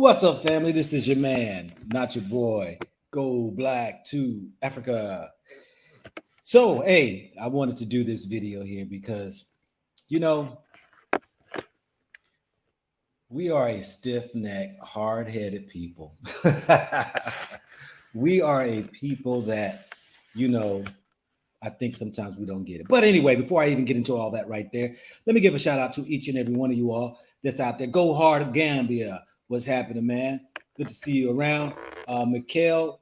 What's up, family? This is your man, not your boy. Go Black to Africa. So, hey, I wanted to do this video here because, you know, we are a stiff necked, hard headed people. We are a people that, you know, I think sometimes we don't get it. But anyway, before I even get into all that right there, let me give a shout out to each and every one of you all that's out there. Go hard, Gambia. What's happening, man? Good to see you around. Mikhail,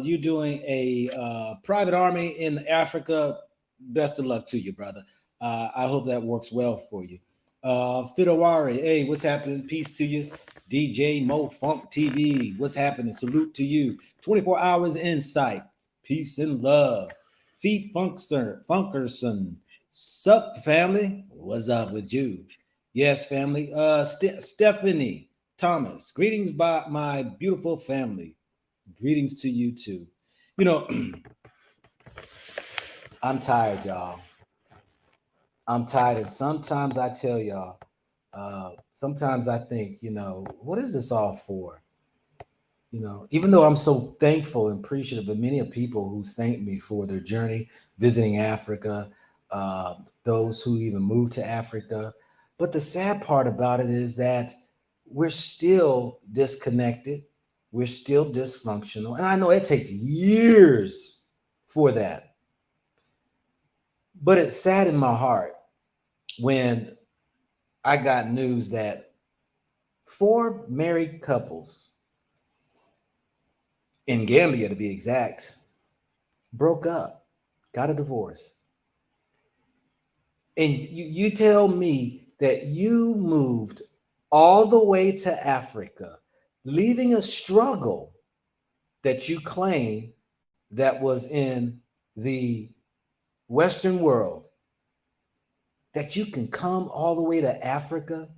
you doing a private army in Africa. Best of luck to you, brother. I hope that works well for you. Fidawari, hey, what's happening? Peace to you. DJ Mo Funk TV, what's happening? Salute to you. 24 hours insight. Peace and love. Feet Funkerson. Sup, family? What's up with you? Yes, family. Stephanie Thomas. Greetings by my beautiful family. Greetings to you too. You know, I'm tired, y'all. I'm tired, and sometimes I tell y'all, sometimes I think, what is this all for? Even though I'm so thankful and appreciative of many of people who's thanked me for their journey visiting Africa, those who even moved to Africa. But the sad part about it is that we're still disconnected. We're still dysfunctional. And I know it takes years for that. But it saddened my heart when I got news that 4 married couples in Gambia, to be exact, broke up, got a divorce. And you tell me that you moved all the way to Africa, leaving a struggle that you claim that was in the Western world, that you can come all the way to Africa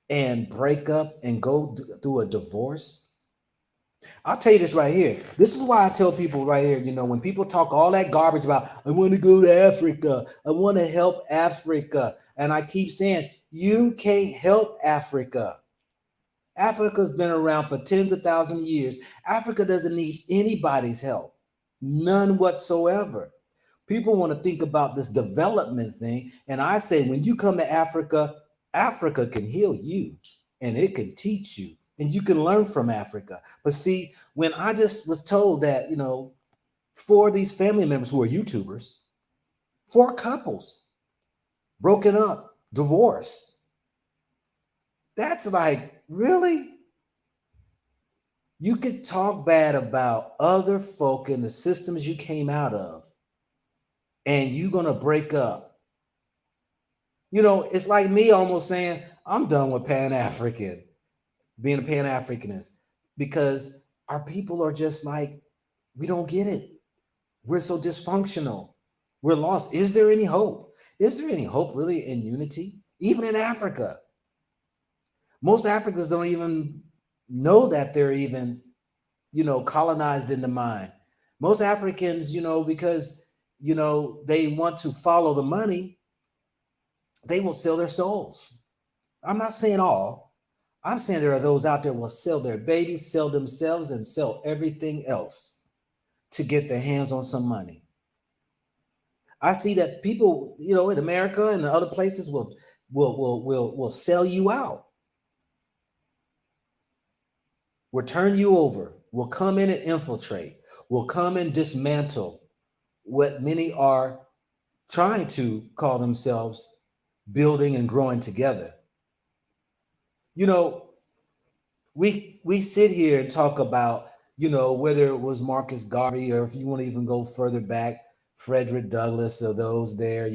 and break up and go through a divorce. I'll tell you this right here. This is why I tell people right here, when people talk all that garbage about, I want to go to Africa, I want to help Africa. And I keep saying, you can't help Africa. Africa's been around for tens of thousands of years. Africa doesn't need anybody's help. None whatsoever. People want to think about this development thing. And I say, when you come to Africa, Africa can heal you and it can teach you. And you can learn from Africa. But see, when I just was told that, 4 of these family members who are YouTubers, 4 couples, broken up, divorced. That's like, really? You could talk bad about other folk in the systems you came out of, and you're going to break up. It's like me almost saying, I'm done with Pan-African. Being a Pan-Africanist, because our people are just like, we don't get it. We're so dysfunctional. We're lost. Is there any hope? Is there any hope really in unity? Even in Africa. Most Africans don't even know that they're even, colonized in the mind. Most Africans, because, they want to follow the money, they will sell their souls. I'm not saying all. I'm saying there are those out there who will sell their babies, sell themselves, and sell everything else to get their hands on some money. I see that people, in America and other places will sell you out. Will turn you over. Will come in and infiltrate. Will come and dismantle what many are trying to call themselves building and growing together. We sit here and talk about, whether it was Marcus Garvey or if you want to even go further back, Frederick Douglass or those there,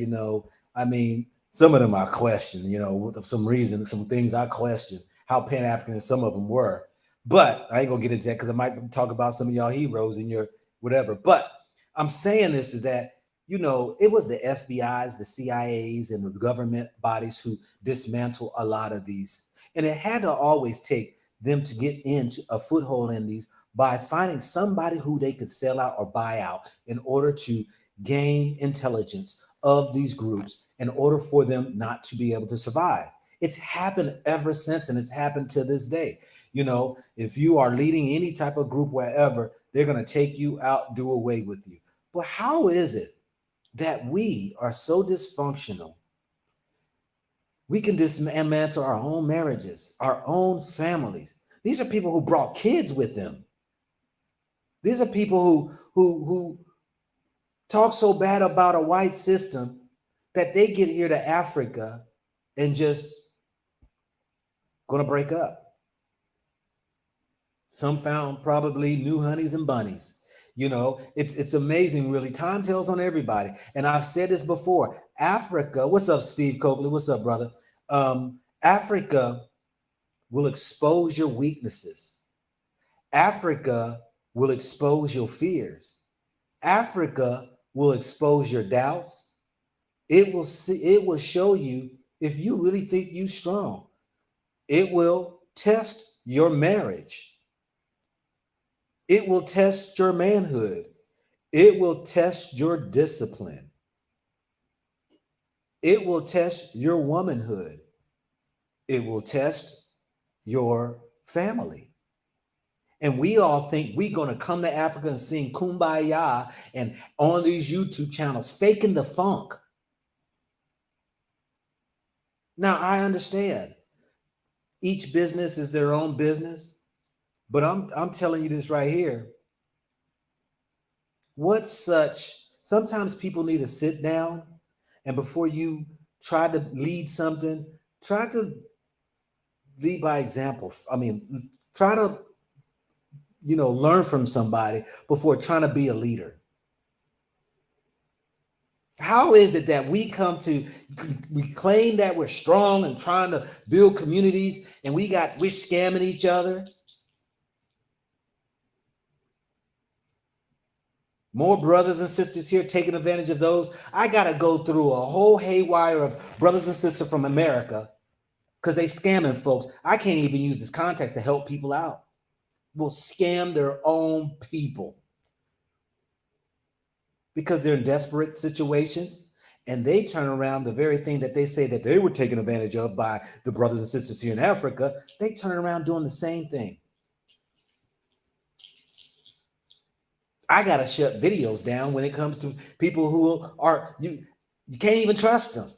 some of them I question, some reasons, some things I question how Pan-African some of them were. But I ain't gonna get into that because I might talk about some of y'all heroes in your whatever. But I'm saying this is that, it was the FBI's, the CIA's, and the government bodies who dismantled a lot of these. And it had to always take them to get into a foothold in these by finding somebody who they could sell out or buy out in order to gain intelligence of these groups in order for them not to be able to survive. It's happened ever since, and it's happened to this day. You know, if you are leading any type of group wherever, they're going to take you out, do away with you. But how is it that we are so dysfunctional? We can dismantle our own marriages, our own families. These are people who brought kids with them. These are people who talk so bad about a white system that they get here to Africa and just gonna break up. Some found probably new honeys and bunnies. You know, it's amazing, really. Time tells on everybody. And I've said this before. Africa, what's up, Steve Copley? What's up, brother? Africa will expose your weaknesses. Africa will expose your fears. Africa will expose your doubts. It will show you if you really think you strong. It will test your marriage. It will test your manhood. It will test your discipline. It will test your womanhood. It will test your family. And we all think we're going to come to Africa and sing Kumbaya and on these YouTube channels, faking the funk. Now, I understand each business is their own business, but I'm telling you this right here. Sometimes people need to sit down, and before you try to lead something, try to lead by example. I mean, try to, learn from somebody before trying to be a leader. How is it that we claim that we're strong and trying to build communities, and we're scamming each other? More brothers and sisters here taking advantage of those. I got to go through a whole haywire of brothers and sisters from America because they scamming folks. I can't even use this context to help people out. Will scam their own people because they're in desperate situations, and they turn around the very thing that they say that they were taken advantage of by the brothers and sisters here in Africa. They turn around doing the same thing. I got to shut videos down when it comes to people who are, you can't even trust them.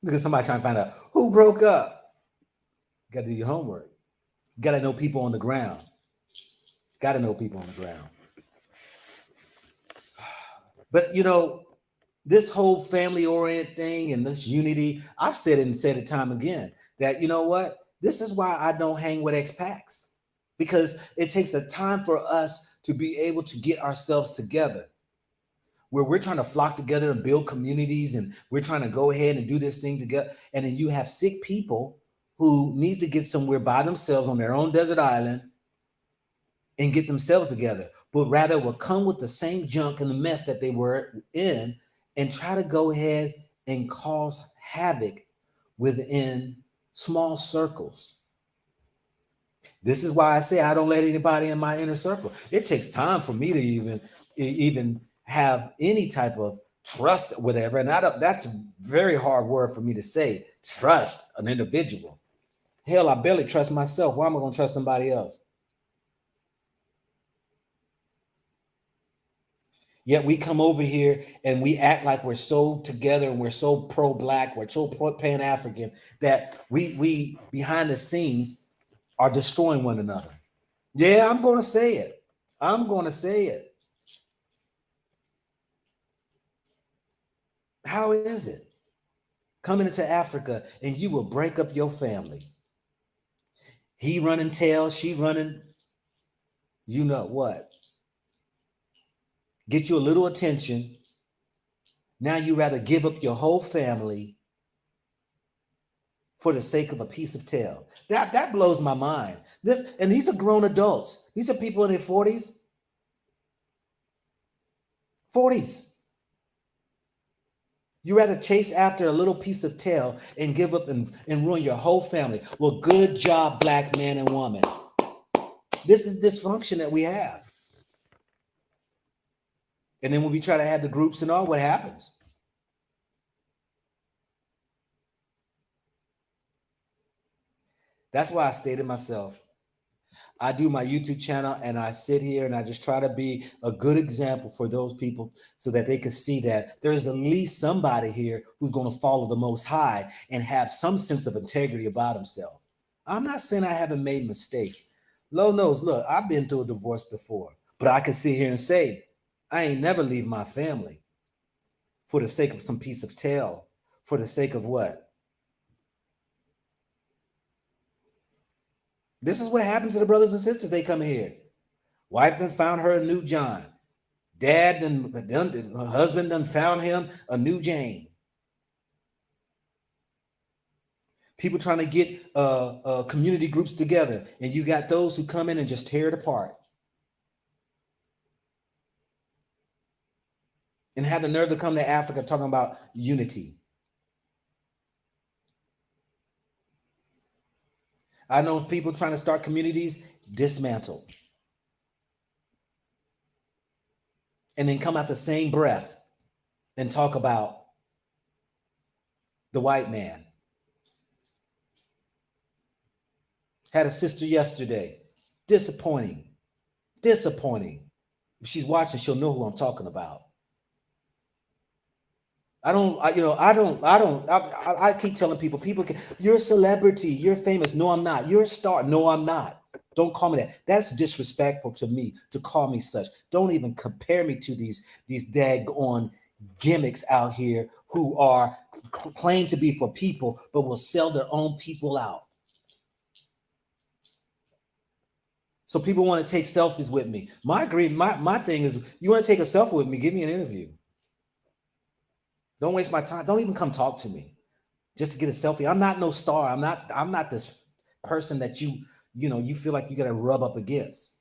Look at somebody trying to find out who broke up. You got to do your homework. You got to know people on the ground. Got to know people on the ground. But, this whole family-oriented thing and this unity, I've said it and said it time again, that, you know what? This is why I don't hang with expats, because it takes a time for us to be able to get ourselves together, where we're trying to flock together and build communities, and we're trying to go ahead and do this thing together. And then you have sick people who needs to get somewhere by themselves on their own desert island and get themselves together, but rather will come with the same junk and the mess that they were in and try to go ahead and cause havoc within small circles. This is why I say I don't let anybody in my inner circle. It takes time for me to even have any type of trust, whatever. And that's a very hard word for me to say, trust an individual. Hell, I barely trust myself. Why am I going to trust somebody else? Yet we come over here and we act like we're so together and we're so pro-Black, we're so pan-African that we behind the scenes are destroying one another. Yeah, I'm going to say it. I'm going to say it. How is it coming into Africa and you will break up your family? He running tail, she running, you know what? Get you a little attention. Now you rather give up your whole family for the sake of a piece of tail. That blows my mind. These are grown adults. These are people in their 40s. 40s. You rather chase after a little piece of tail and give up and ruin your whole family. Well, good job, Black man and woman. This is dysfunction that we have. And then when we try to have the groups and all, what happens? That's why I stated myself. I do my YouTube channel and I sit here and I just try to be a good example for those people so that they can see that there is at least somebody here who's going to follow the Most High and have some sense of integrity about himself. I'm not saying I haven't made mistakes. Lord knows, look, I've been through a divorce before, but I can sit here and say, I ain't never leave my family for the sake of some piece of tail, for the sake of what? This is what happens to the brothers and sisters. They come here. Wife done found her a new John. Dad done, her husband done found him a new Jane. People trying to get community groups together, and you got those who come in and just tear it apart and have the nerve to come to Africa talking about unity. I know people trying to start communities, dismantle. And then come out the same breath and talk about the white man. Had a sister yesterday. Disappointing. Disappointing. If she's watching, she'll know who I'm talking about. I keep telling people, you're a celebrity, you're famous. No, I'm not. You're a star. No, I'm not. Don't call me that. That's disrespectful to me to call me such. Don't even compare me to these daggone gimmicks out here who are claim to be for people, but will sell their own people out. So people want to take selfies with me. My thing is, you want to take a selfie with me, give me an interview. Don't waste my time. Don't even come talk to me just to get a selfie. I'm not no star. I'm not this person that you feel like you got to rub up against.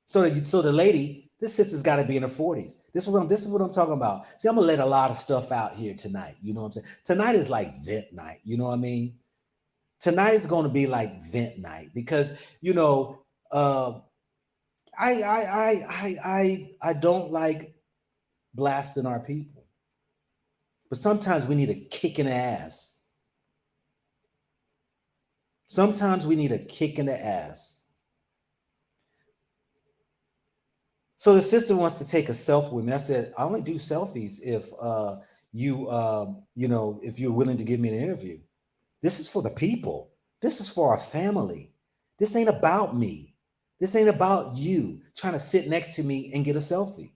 So the lady, this sister's got to be in her 40s. This is what I'm talking about. See, I'm gonna let a lot of stuff out here tonight. You know what I'm saying? Tonight is like vent night. You know what I mean? Tonight is going to be like vent night because I don't like blasting our people, but sometimes we need a kick in the ass. Sometimes we need a kick in the ass. So the sister wants to take a selfie with me. I said, I only do selfies if if you're willing to give me an interview. This is for the people. This is for our family. This ain't about me. This ain't about you trying to sit next to me and get a selfie.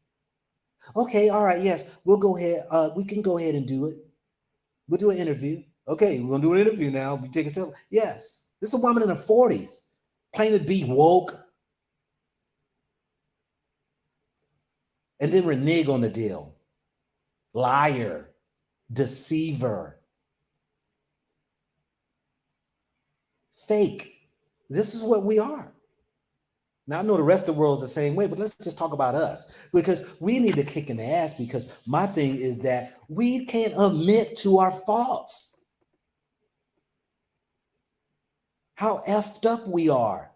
Okay, all right, yes, we'll go ahead. We can go ahead and do it. We'll do an interview. Okay, we're gonna do an interview now. We take a selfie. Yes, this is a woman in her 40s, claiming to be woke, and then renege on the deal. Liar, deceiver, fake. This is what we are. Now, I know the rest of the world is the same way, but let's just talk about us because we need to kick in the ass because my thing is that we can't admit to our faults. How effed up we are.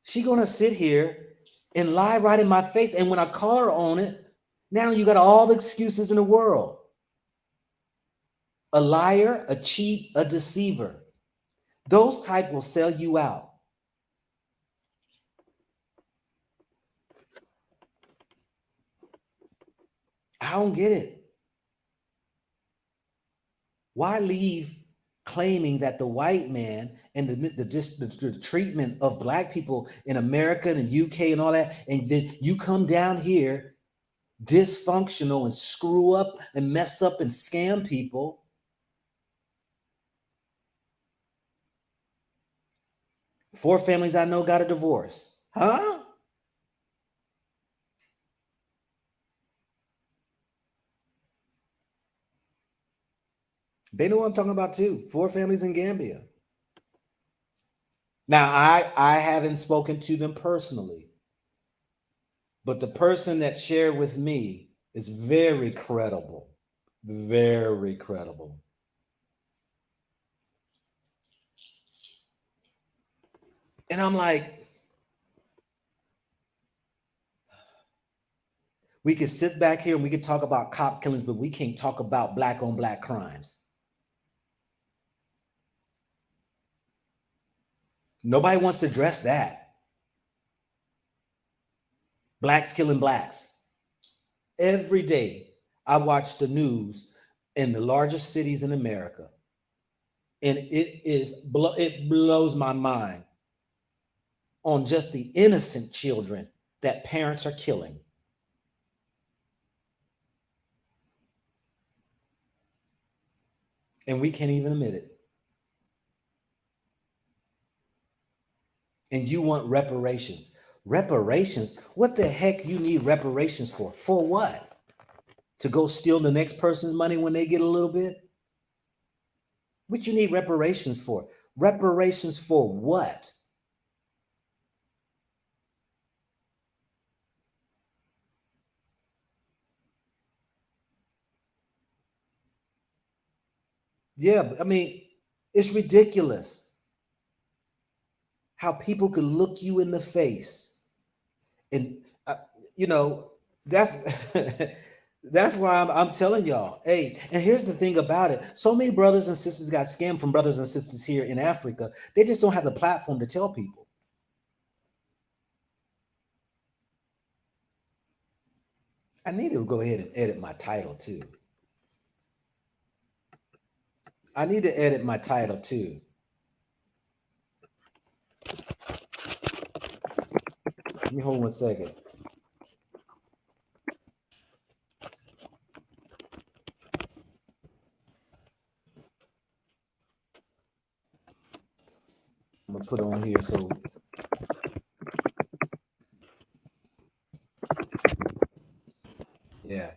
She gonna sit here and lie right in my face. And when I call her on it, now you got all the excuses in the world. A liar, a cheat, a deceiver. Those type will sell you out. I don't get it. Why leave claiming that the white man and the treatment of black people in America and the UK and all that, and then you come down here dysfunctional and screw up and mess up and scam people? Four families I know got a divorce. Huh? They know what I'm talking about too. Four families in Gambia. Now, I haven't spoken to them personally, but the person that shared with me is very credible. Very credible. And I'm like, We could sit back here and we could talk about cop killings, but we can't talk about black on black crimes. Nobody wants to address that. Blacks killing blacks. Every day I watch the news in the largest cities in America, and it blows my mind on just the innocent children that parents are killing. And we can't even admit it. And you want reparations. Reparations? What the heck you need reparations for? For what? To go steal the next person's money when they get a little bit? What you need reparations for? Reparations for what? Yeah, I mean, it's ridiculous how people could look you in the face and you know that's that's why I'm telling y'all, hey, and here's the thing about it, so many brothers and sisters got scammed from brothers and sisters here in Africa. They just don't have the platform to tell people. I need to go ahead and edit my title too. I need to edit my title too. Let me hold 1 second. I'm gonna put it on here so yeah,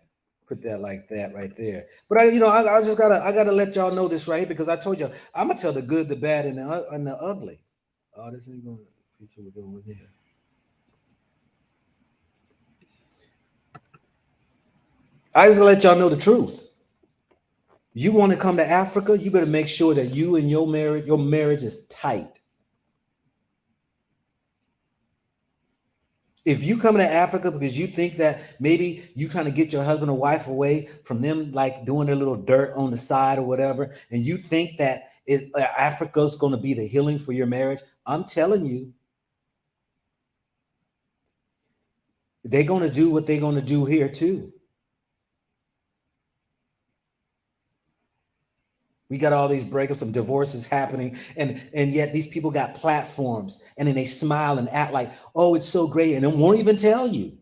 put that like that right there. But I just gotta let y'all know this right here, because I told you I'm gonna tell the good, the bad, and the ugly. Oh, this ain't gonna picture will go in here. I just let y'all know the truth. You want to come to Africa, you better make sure that you and your marriage is tight. If you come to Africa because you think that maybe you trying to get your husband or wife away from them, like doing their little dirt on the side or whatever, and you think that Africa's going to be the healing for your marriage, I'm telling you, they're going to do what they're going to do here too. We got all these breakups and divorces happening, and yet these people got platforms, and then they smile and act like, oh, it's so great, and they won't even tell you.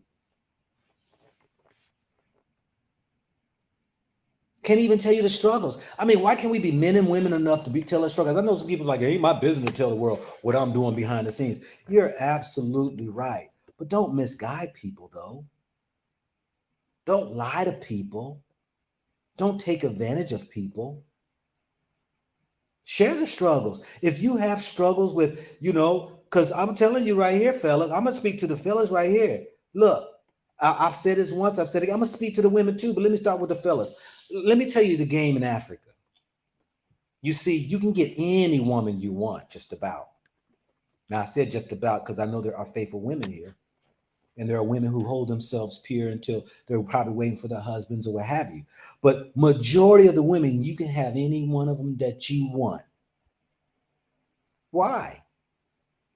Can't even tell you the struggles. I mean, why can't we be men and women enough to tell our struggles? I know some people's like, it ain't my business to tell the world what I'm doing behind the scenes. You're absolutely right. But don't misguide people, though. Don't lie to people. Don't take advantage of people. Share the struggles. If you have struggles with, because I'm telling you right here, fellas, I'm going to speak to the fellas right here. Look, I've said this once, I've said it, I'm going to speak to the women too, but let me start with the fellas. Let me tell you the game in Africa. You see, you can get any woman you want, just about. Now, I said just about because I know there are faithful women here. And there are women who hold themselves pure until they're probably waiting for their husbands or what have you. But majority of the women, you can have any one of them that you want. Why?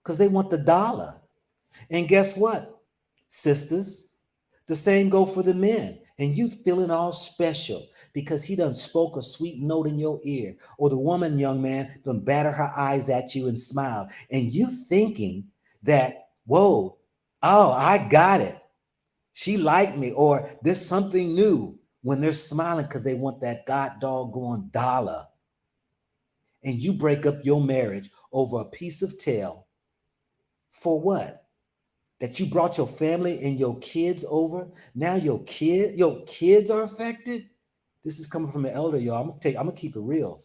Because they want the dollar. And guess what, sisters? The same go for the men. And you feeling all special because he done spoke a sweet note in your ear. Or the woman, young man, done batter her eyes at you and smiled. And you thinking that, whoa, oh, I got it. She liked me. Or there's something new when they're smiling because they want that god doggone dollar. And you break up your marriage over a piece of tail. For what? That you brought your family and your kids over. Now your kids are affected. This is coming from an elder, y'all. I'm gonna keep it real.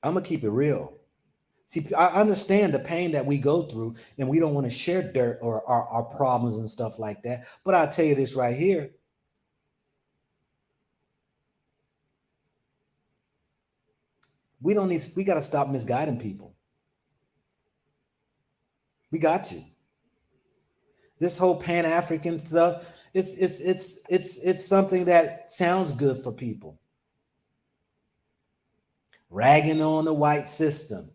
I'm gonna keep it real. See, I understand the pain that we go through, and we don't want to share dirt or our problems and stuff like that. But I'll tell you this right here. We gotta stop misguiding people. We got to. This whole Pan-African stuff, it's something that sounds good for people. Ragging on the white system,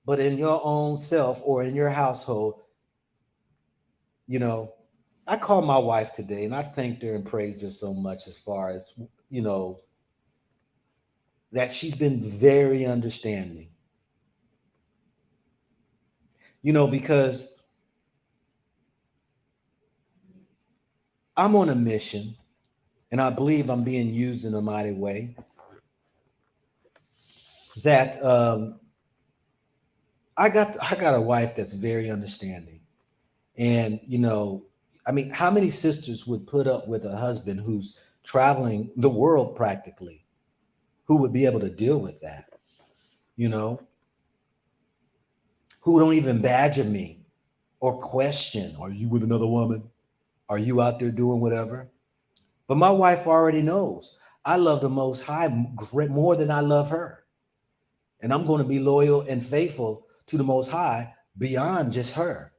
but in your own self or in your household, you know, I called my wife today and I thanked her and praised her so much as far as, that she's been very understanding, because I'm on a mission and I believe I'm being used in a mighty way that I got a wife that's very understanding. And, I mean, how many sisters would put up with a husband who's traveling the world practically, who would be able to deal with that, you know, who don't even badger me or question, are you with another woman? Are you out there doing whatever? But my wife already knows I love the Most High more than I love her. And I'm going to be loyal and faithful to the Most High beyond just her.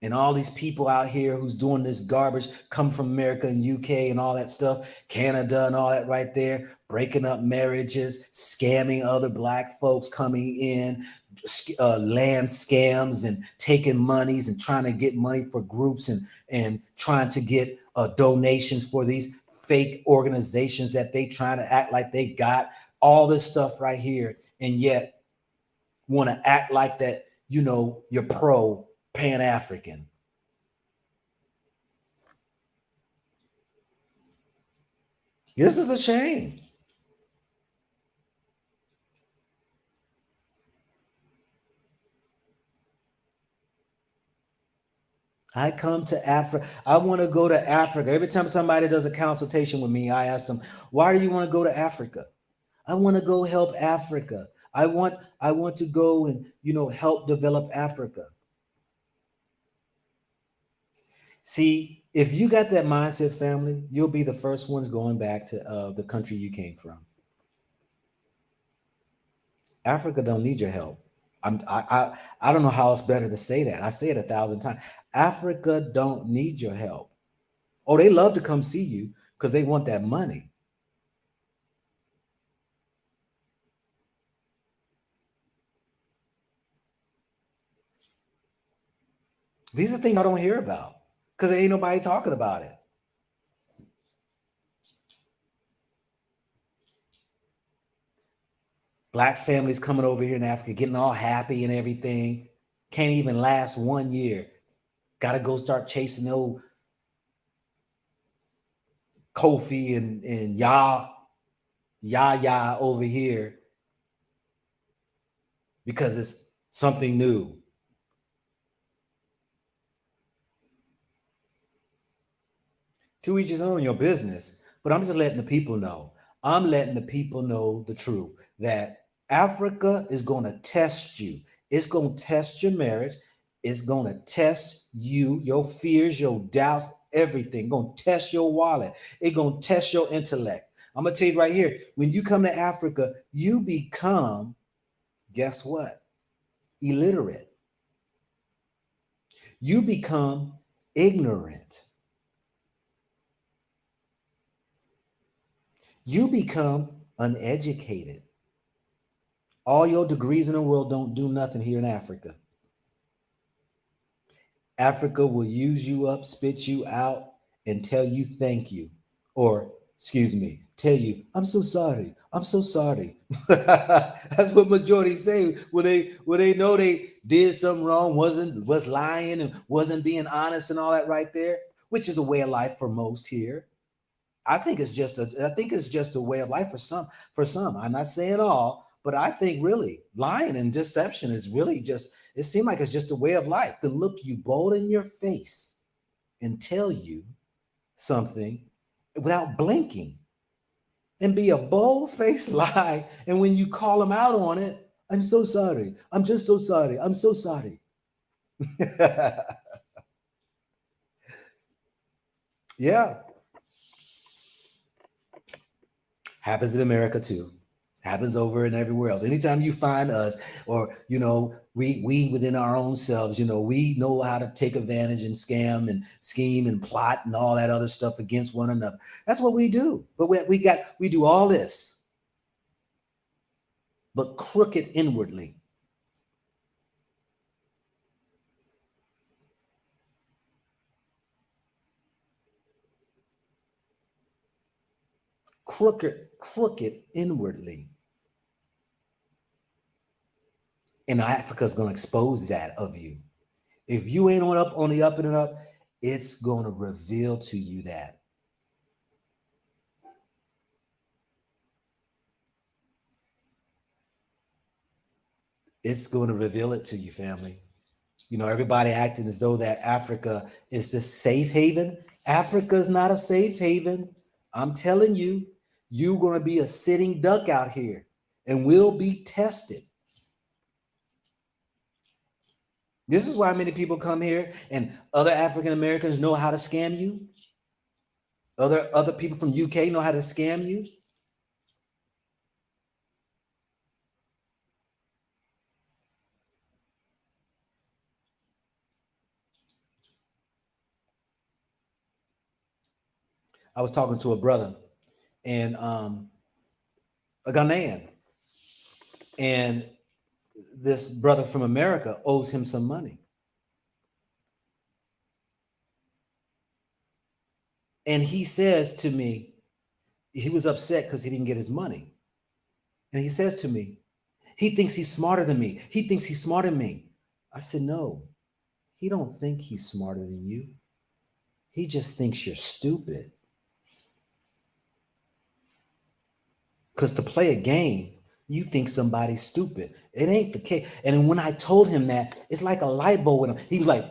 And all these people out here who's doing this garbage come from America and UK and all that stuff, Canada and all that right there, breaking up marriages, scamming other black folks coming in, land scams and taking monies and trying to get money for groups and trying to get donations for these fake organizations that they trying to act like they got all this stuff right here, and yet want to act like that, you're pro Pan-African. This is a shame. I come to Africa. I want to go to Africa. Every time somebody does a consultation with me, I ask them, why do you want to go to Africa? I want to go help Africa. I want to go and, help develop Africa. See, if you got that mindset, family, you'll be the first ones going back to the country you came from. Africa don't need your help. I don't know how else better to say that. I say it 1,000 times. Africa don't need your help. Oh, they love to come see you because they want that money. These are things I don't hear about because there ain't nobody talking about it. Black families coming over here in Africa, getting all happy and everything. Can't even last 1 year. Got to go start chasing the old Kofi and Yah over here because it's something new. To each his own, your business. But I'm just letting the people know. I'm letting the people know the truth that Africa is going to test you. It's going to test your marriage. It's going to test you, your fears, your doubts, everything. Going to test your wallet. It's going to test your intellect. I'm going to tell you right here, when you come to Africa, you become, guess what? Illiterate. You become ignorant. You become uneducated. All your degrees in the world don't do nothing here in Africa. Africa will use you up, spit you out, and tell you thank you. Or, excuse me, tell you, I'm so sorry. I'm so sorry. That's what majority say when they know they did something wrong, was lying and wasn't being honest and all that right there, which is a way of life for most here. I think it's just a way of life for some. For some, I'm not saying all, but I think really lying and deception is really just. It seems like it's just a way of life to look you bold in your face and tell you something without blinking and be a bold-faced lie. And when you call them out on it, I'm so sorry. I'm just so sorry. I'm so sorry. Yeah, happens in America too. Happens over and everywhere else. Anytime you find us, or we within our own selves, we know how to take advantage and scam and scheme and plot and all that other stuff against one another. That's what we do. But we do all this, but crooked inwardly. Crooked inwardly. And Africa's going to expose that of you. If you ain't on the up and up, it's going to reveal to you that. It's going to reveal it to you, family. Everybody acting as though that Africa is this safe haven. Africa's not a safe haven. I'm telling you, you're going to be a sitting duck out here and will be tested. This is why many people come here and other African Americans know how to scam you. Other people from UK know how to scam you. I was talking to a brother and a Ghanaian, and this brother from America owes him some money. And he says to me, he was upset because he didn't get his money. And he says to me, he thinks he's smarter than me. He thinks he's smarter than me. I said, no, he don't think he's smarter than you. He just thinks you're stupid. Because to play a game, you think somebody's stupid. It ain't the case. And when I told him that, it's like a light bulb with him. He was like,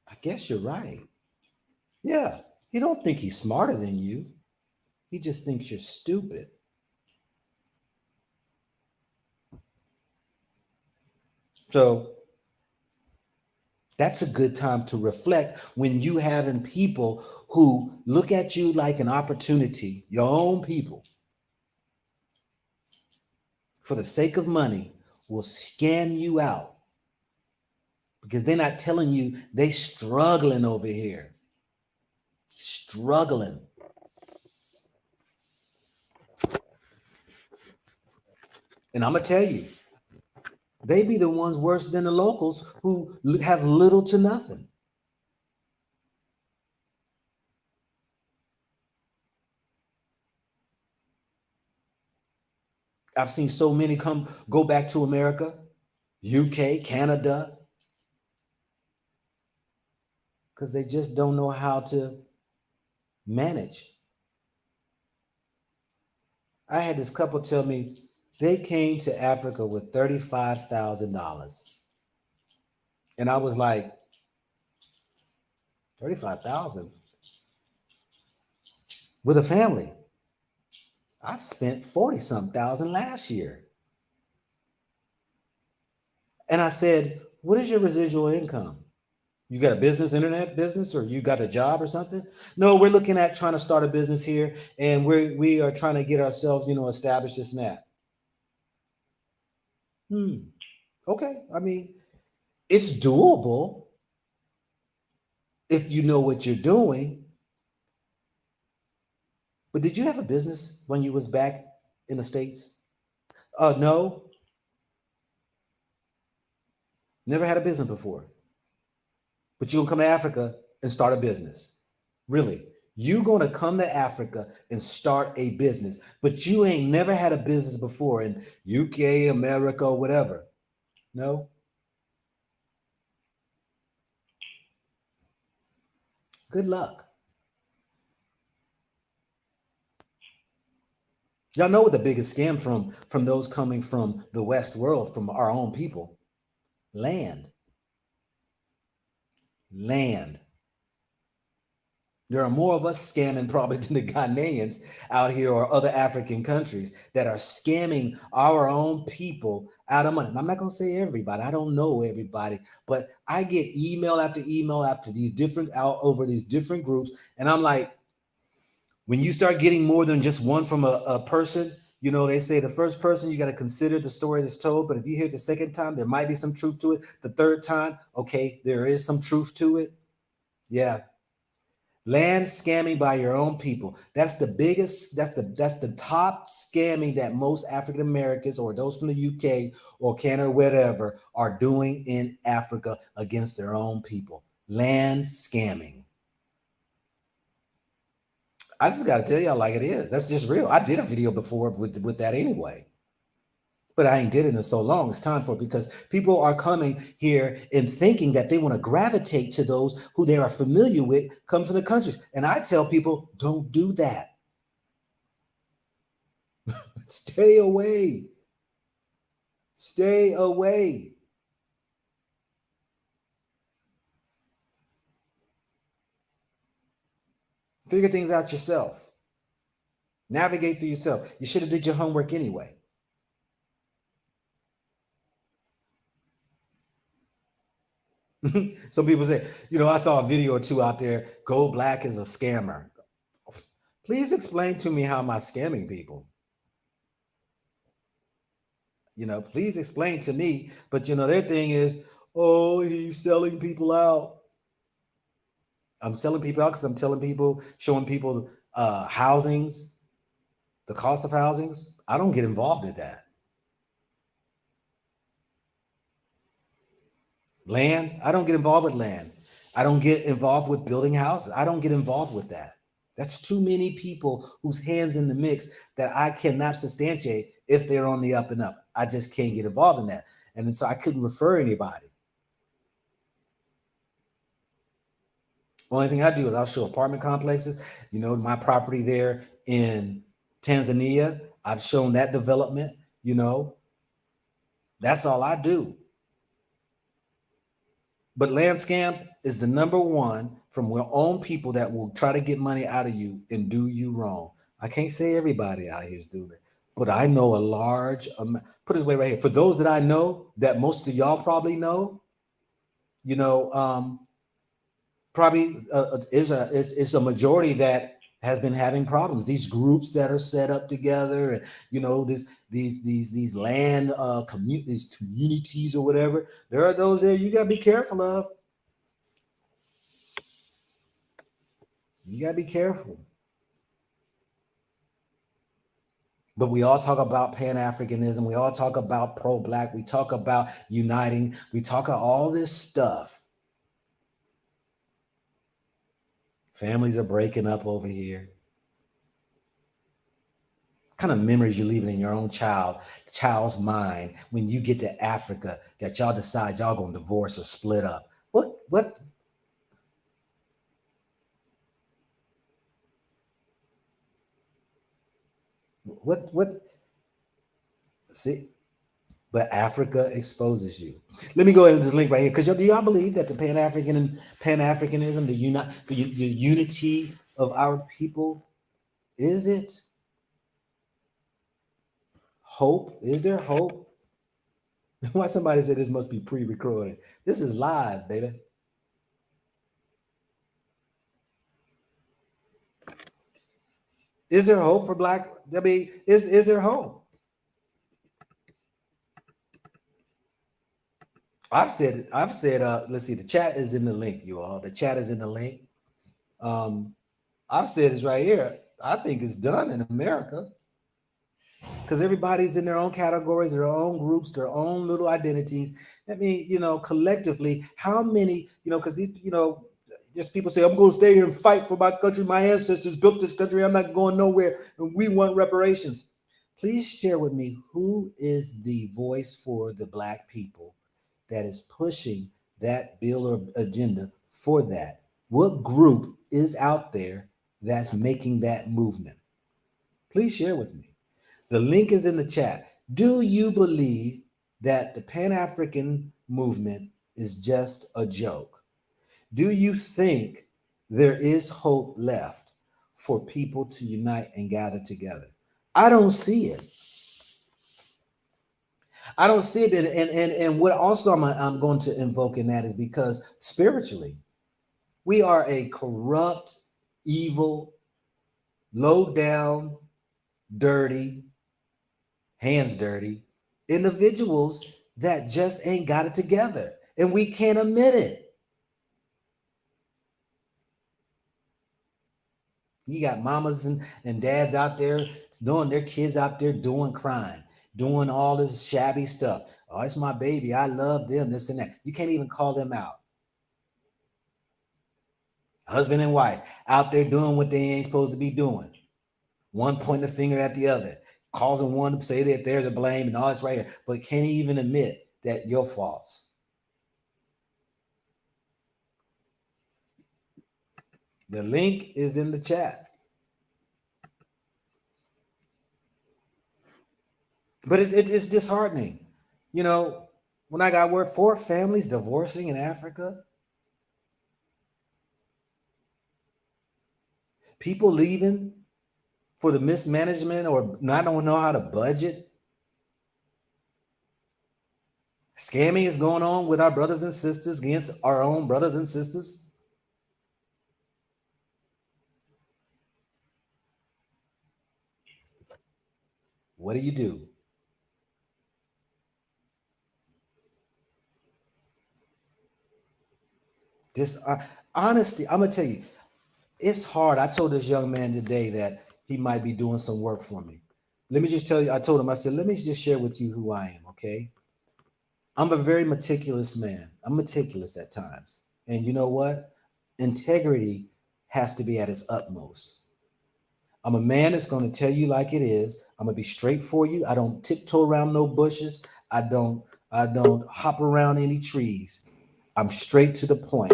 I guess you're right. Yeah, he don't think he's smarter than you. He just thinks you're stupid. So that's a good time to reflect when you having people who look at you like an opportunity, your own people, for the sake of money, will scam you out because they're not telling you they struggling over here. Struggling. And I'm going to tell you, they be the ones worse than the locals who have little to nothing. I've seen so many go back to America, UK, Canada, because they just don't know how to manage. I had this couple tell me they came to Africa with $35,000. And I was like, 35,000 with a family. I spent 40 some thousand last year. And I said, what is your residual income? You got a business, internet business, or you got a job or something? No, we're looking at trying to start a business here, and we are trying to get ourselves, established, this and that. Okay. I mean, it's doable if you know what you're doing. But did you have a business when you was back in the States? No. Never had a business before. But you're gonna come to Africa and start a business. Really. You're gonna come to Africa and start a business, but you ain't never had a business before in UK, America, whatever. No. Good luck. Y'all know what the biggest scam from those coming from the West world, from our own people? Land. Land. There are more of us scamming probably than the Ghanaians out here or other African countries that are scamming our own people out of money. And I'm not going to say everybody. I don't know everybody, but I get email after email after these different out over these different groups. And I'm like, When you start getting more than just one from a person, you know, they say the first person, you got to consider the story that's told. But if you hear it the second time, there might be some truth to it. The third time, okay, there is some truth to it. Yeah. Land scamming by your own people. That's the biggest, that's the top scamming that most African Americans or those from the UK or Canada, whatever, are doing in Africa against their own people. Land scamming. I just got to tell y'all like it is. That's just real. I did a video before with that anyway, but I ain't did it in so long. It's time for it because people are coming here and thinking that they want to gravitate to those who they are familiar with come from the countries. And I tell people, don't do that. Stay away. Stay away. Figure things out yourself. Navigate through yourself. You should have did your homework anyway. Some people say, you know, I saw a video or two out there, Go Black is a scammer. Please explain to me how am I scamming people? You know, please explain to me. But, you know, their thing is, oh, he's selling people out. I'm selling people out because I'm telling people, showing people housings, the cost of housings. I don't get involved in that. Land, I don't get involved with land. I don't get involved with building houses. I don't get involved with that. That's too many people whose hands in the mix that I cannot substantiate if they're on the up and up. I just can't get involved in that. And so I couldn't refer anybody. Only thing I do is I'll show apartment complexes. You know, my property there in Tanzania, I've shown that development, you know. That's all I do. But land scams is the number one from your own people that will try to get money out of you and do you wrong. I can't say everybody out here is doing it, but I know a large amount. Put it this way right here. For those that I know, that most of y'all probably know, you know, probably is a majority that has been having problems. These groups that are set up together, and you know, these land these communities or whatever. There are those there you gotta be careful of. You gotta be careful. But we all talk about Pan-Africanism. We all talk about pro-Black. We talk about uniting. We talk about all this stuff. Families are breaking up over here. What kind of memories you're leaving in your own child's mind when you get to Africa that y'all decide y'all gonna divorce or split up? What see? But Africa exposes you. Let me go ahead and just link right here. Because do y'all believe that the Pan-Africanism, the unity of our people, is it hope? Is there hope? Why somebody said this must be pre-recorded? This is live, beta. Is there hope for Black? I mean, is there hope? I've said, let's see, the chat is in the link, you all. The chat is in the link. I've said this right here. I think it's done in America because everybody's in their own categories, their own groups, their own little identities. I mean, you know, collectively, how many, you know, because these, you know, just people say, I'm going to stay here and fight for my country. My ancestors built this country. I'm not going nowhere. And we want reparations. Please share with me who is the voice for the Black people that is pushing that bill or agenda for that. What group is out there that's making that movement? Please share with me. The link is in the chat. Do you believe that the Pan-African movement is just a joke? Do you think there is hope left for people to unite and gather together? I don't see it. I don't see it. And what also I'm going to invoke in that is because spiritually, we are a corrupt, evil, low down, dirty, hands dirty individuals that just ain't got it together. And we can't admit it. You got mamas and dads out there doing their kids out there doing crime, doing all this shabby stuff. Oh, it's my baby. I love them, this and that. You can't even call them out. Husband and wife out there doing what they ain't supposed to be doing. One pointing the finger at the other, causing one to say that they're to blame and all this right here, but can't even admit that your faults. The link is in the chat. But it's disheartening. You know, when I got word 4 families divorcing in Africa, people leaving for the mismanagement or not don't know how to budget. Scamming is going on with our brothers and sisters against our own brothers and sisters. What do you do? This honesty, I'm gonna tell you, it's hard. I told this young man today that he might be doing some work for me. Let me just tell you, I told him, I said, let me just share with you who I am, okay? I'm a very meticulous man. I'm meticulous at times. And you know what? Integrity has to be at its utmost. I'm a man that's going to tell you like it is. I'm going to be straight for you. I don't tiptoe around no bushes. I don't hop around any trees. I'm straight to the point.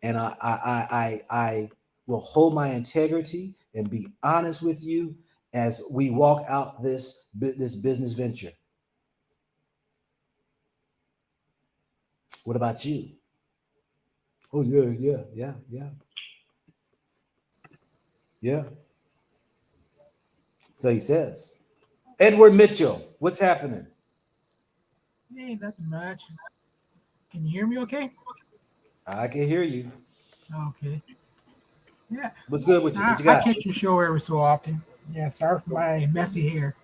And I will hold my integrity and be honest with you as we walk out this business venture. What about you? Oh yeah. So he says, Edward Mitchell, what's happening? Hey, nothing much. Can you hear me okay? I can hear you. Okay. Yeah. What's good with you? What you I got? catch your show every so often. Yeah, sorry for my messy hair.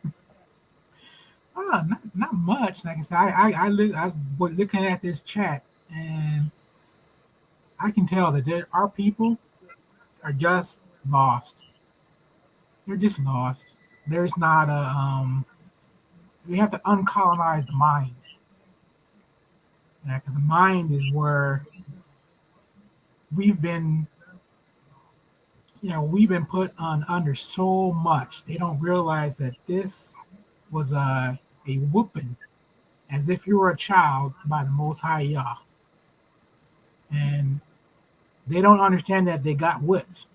Not much. Like I said, I was looking at this chat and I can tell that our people are just lost. They're just lost. There's not a we have to uncolonize the mind. Yeah, 'cause the mind is where we've been we've been put on under so much. They don't realize that this was a whooping, as if you were a child by the Most High Yah, and they don't understand that they got whipped.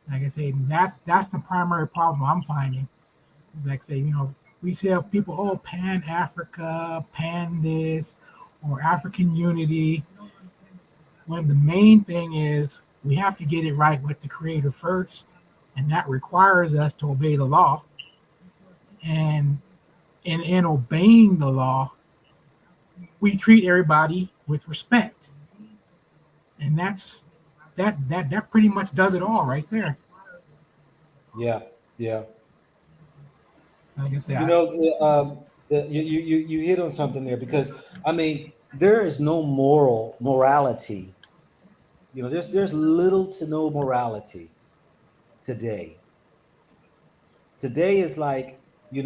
Like I say, that's the primary problem I'm finding. Is like say, we see how people, oh, Pan Africa, Pan this, or African unity, when the main thing is we have to get it right with the Creator first, and that requires us to obey the law. And in obeying the law, we treat everybody with respect, and that pretty much does it all right there. Yeah, yeah. Like I say, You know, you hit on something there because I mean there is no morality. You know, there's little to no morality today. Today is like you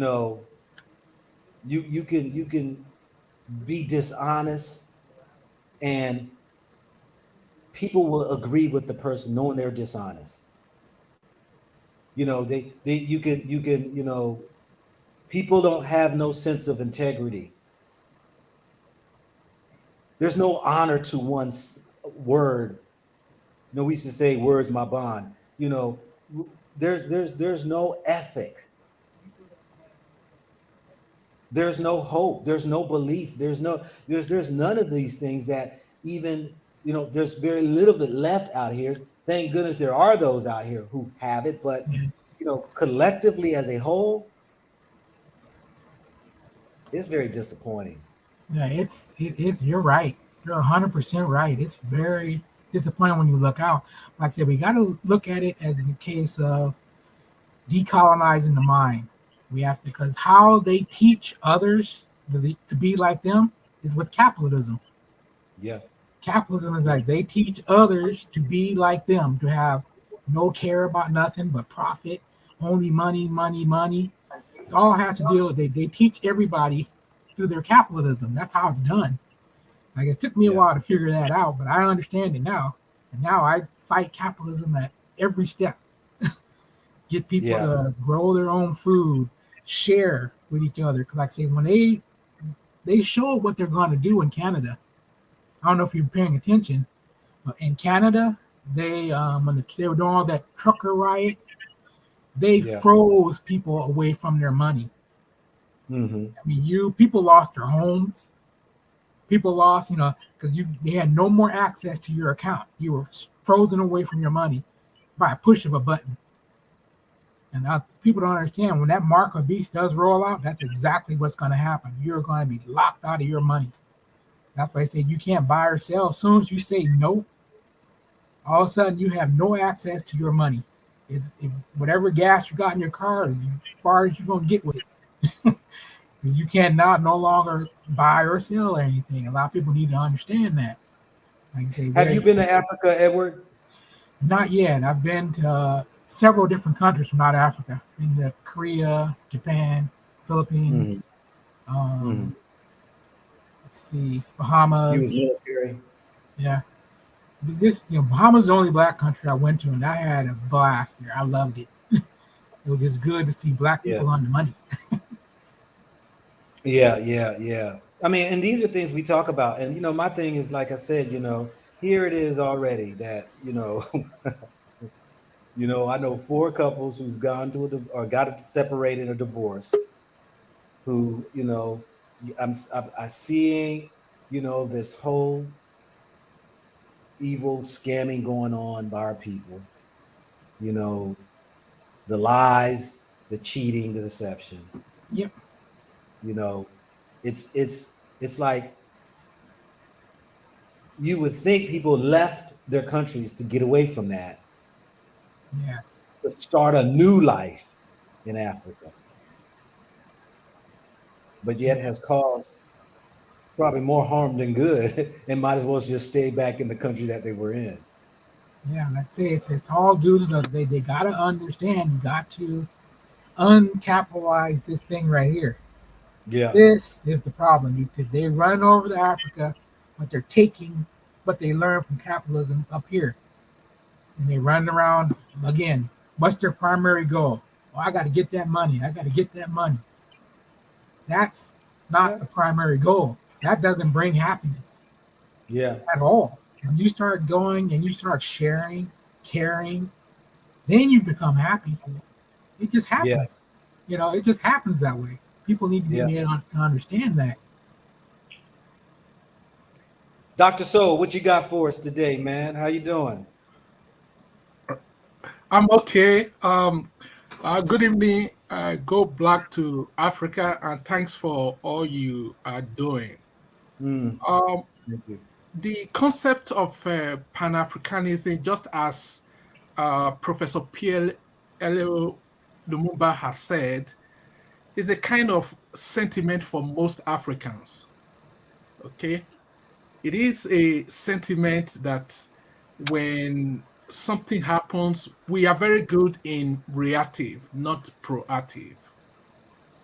can be dishonest and people will agree with the person knowing they're dishonest. They you can people don't have no sense of integrity. There's no honor to one's word. We used to say words my bond. There's no ethic. There's no hope. There's no belief. There's none of these things that even there's very little of it left out here. Thank goodness there are those out here who have it, but yes, collectively as a whole, it's very disappointing. yeah, it's you're right. You're 100% right. It's very. disappointing when you look out. Like I said, we got to look at it as in the case of decolonizing the mind. We have to, because how they teach others to be like them is with capitalism. Yeah. Capitalism is Yeah. like they teach others to be like them, to have no care about nothing but profit, only money, money, money. It's all has to deal with they teach everybody through their capitalism. That's how it's done. Like it took me a Yeah. while to figure that out, but I understand it now. And now I fight capitalism at every step. Get people Yeah. to grow their own food, share with each other. Cause like I say, when they show what they're going to do in Canada. I don't know if you're paying attention, but in Canada, they when they were doing all that trucker riot, they Yeah. froze people away from their money. Mm-hmm. I mean, people lost their homes. People lost, because they had no more access to your account. You were frozen away from your money by a push of a button. And now people don't understand when that mark of the beast does roll out, that's exactly what's going to happen. You're going to be locked out of your money. That's why I say you can't buy or sell. As soon as you say no, all of a sudden you have no access to your money. Whatever gas you got in your car, as far as you're going to get with it. You cannot no longer buy or sell anything. A lot of people need to understand that. Like I say, Have you been to Africa, Edward? not yet. I've been to several different countries from not Africa. Been to Korea, Japan, Philippines. Mm-hmm. Mm-hmm. Um, let's see, You was Bahamas. military. Yeah, Bahamas is the only black country I went to, and I had a blast there. I loved it. It was just good to see black Yeah. people on the money. Yeah. Yeah. Yeah. I mean, and these are things we talk about. And my thing is, like I said, here it is already that, I know four couples who's gone through or got separated or divorced who, I seeing, this whole evil scamming going on by our people, you know, the lies, the cheating, the deception. Yep. You know, it's like you would think people left their countries to get away from that, Yes. to start a new life in Africa, but yet has caused probably more harm than good and might as well just stay back in the country that they were in. Yeah. Like I say, it's all due to they got to understand. You got to uncapitalize this thing right here. Yeah. This is the problem. They run over to Africa, but they're taking what they learned from capitalism up here, and they run around again. What's their primary goal? Oh, I got to get that money. I got to get that money. That's not Yeah. the primary goal. That doesn't bring happiness Yeah. at all. When you start going and you start sharing, caring, then you become happy. It just Yeah. happens. It just happens that way. People need to Yeah. be able to understand that. Dr. Soul, what you got for us today, man? How you doing? I'm okay. Good evening. Go back to Africa, and thanks for all you are doing. Mm, Um, thank you. the concept of Pan Africanism, just as Professor Pierre Elio Lumumba has said, is a kind of sentiment for most Africans. Okay, it is a sentiment that when something happens, we are very good in reactive, not proactive.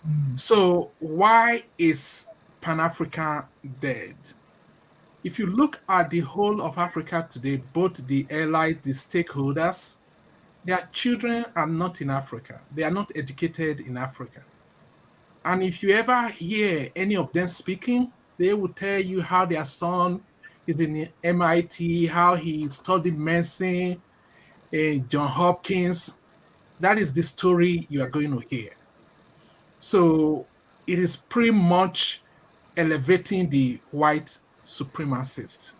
Mm, So, why is Pan Africa dead? If you look at the whole of Africa today, both the allies, the stakeholders, their children are not in Africa. They are not educated in Africa. And if you ever hear any of them speaking, they will tell you how their son is in MIT, how he studied medicine, John Hopkins. That is the story you are going to hear. So it is pretty much elevating the white supremacists.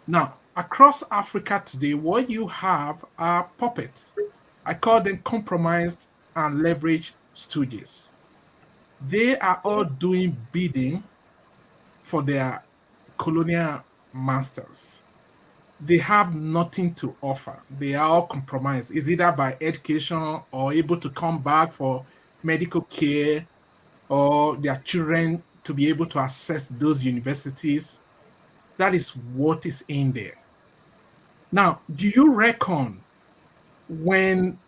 Now, across Africa today, what you have are puppets. I call them compromised and leveraged stooges. They are all doing bidding for their colonial masters. they have nothing to offer. They are all compromised. Is either by education or able to come back for medical care, or their children to be able to access those universities. That is what is in there. Now, do you reckon when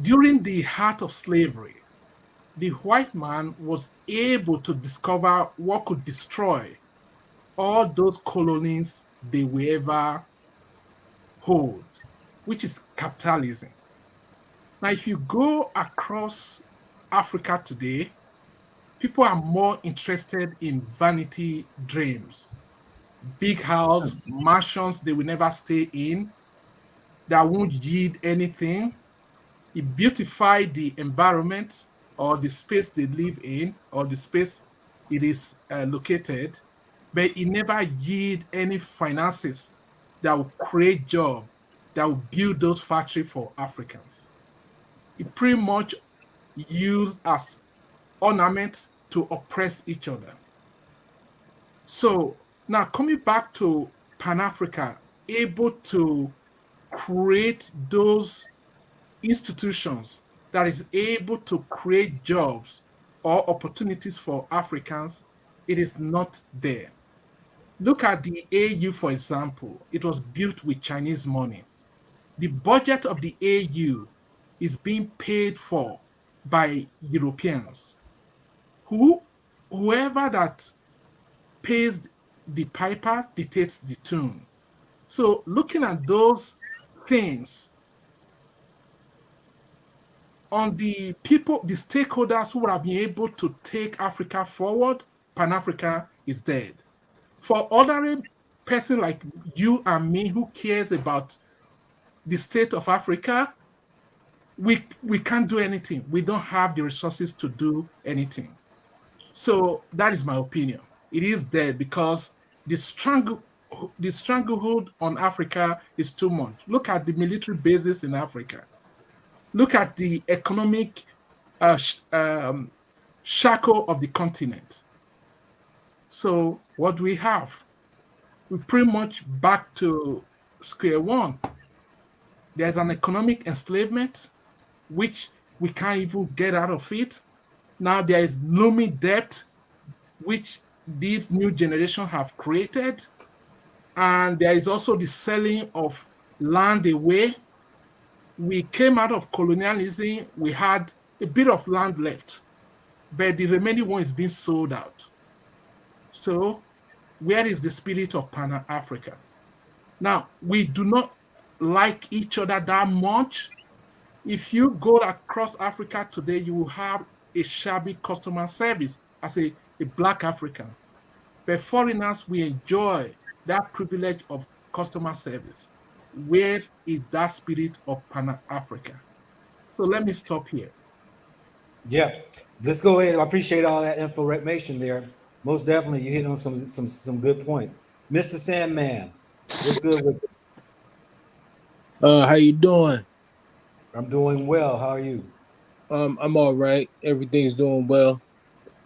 during the heart of slavery, the white man was able to discover what could destroy all those colonies they will ever hold, which is capitalism? Now, if you go across Africa today, people are more interested in vanity dreams, big house, mansions they will never stay in, that won't yield anything. It beautify the environment or the space they live in or the space it is located, but it never yield any finances that will create job, that will build those factories for Africans. It pretty much used as ornament to oppress each other. So now coming back to Pan-Africa, able to create those institutions that is able to create jobs or opportunities for Africans, it is not there. Look at the AU, for example. It was built with Chinese money. The budget of the AU is being paid for by Europeans. Whoever that pays the piper dictates the tune. So looking at those things, on the people, the stakeholders who have been able to take Africa forward, Pan-Africa is dead. For ordinary person like you and me who cares about the state of Africa, we can't do anything. We don't have the resources to do anything. So that is my opinion. It is dead because the stranglehold on Africa is too much. Look at the military bases in Africa. Look at the economic shackle of the continent. So what do we have? We're pretty much back to square one. There's an economic enslavement, which we can't even get out of it. Now there is looming debt, which these new generation have created. And there is also the selling of land away. We came out of colonialism, we had a bit of land left, but the remaining one is being sold out. So where is the spirit of Pan-Africa? Now, we do not like each other that much. If you go across Africa today, you will have a shabby customer service as a Black African. But foreigners, we enjoy that privilege of customer service. Where is that spirit of Pan-Africa? So let me stop here. Yeah, let's go ahead. I appreciate all that information there. Most definitely, you hit on some good points. Mr. Sandman, what's good with you? How you doing? I'm doing well. How are you? I'm all right. Everything's doing well.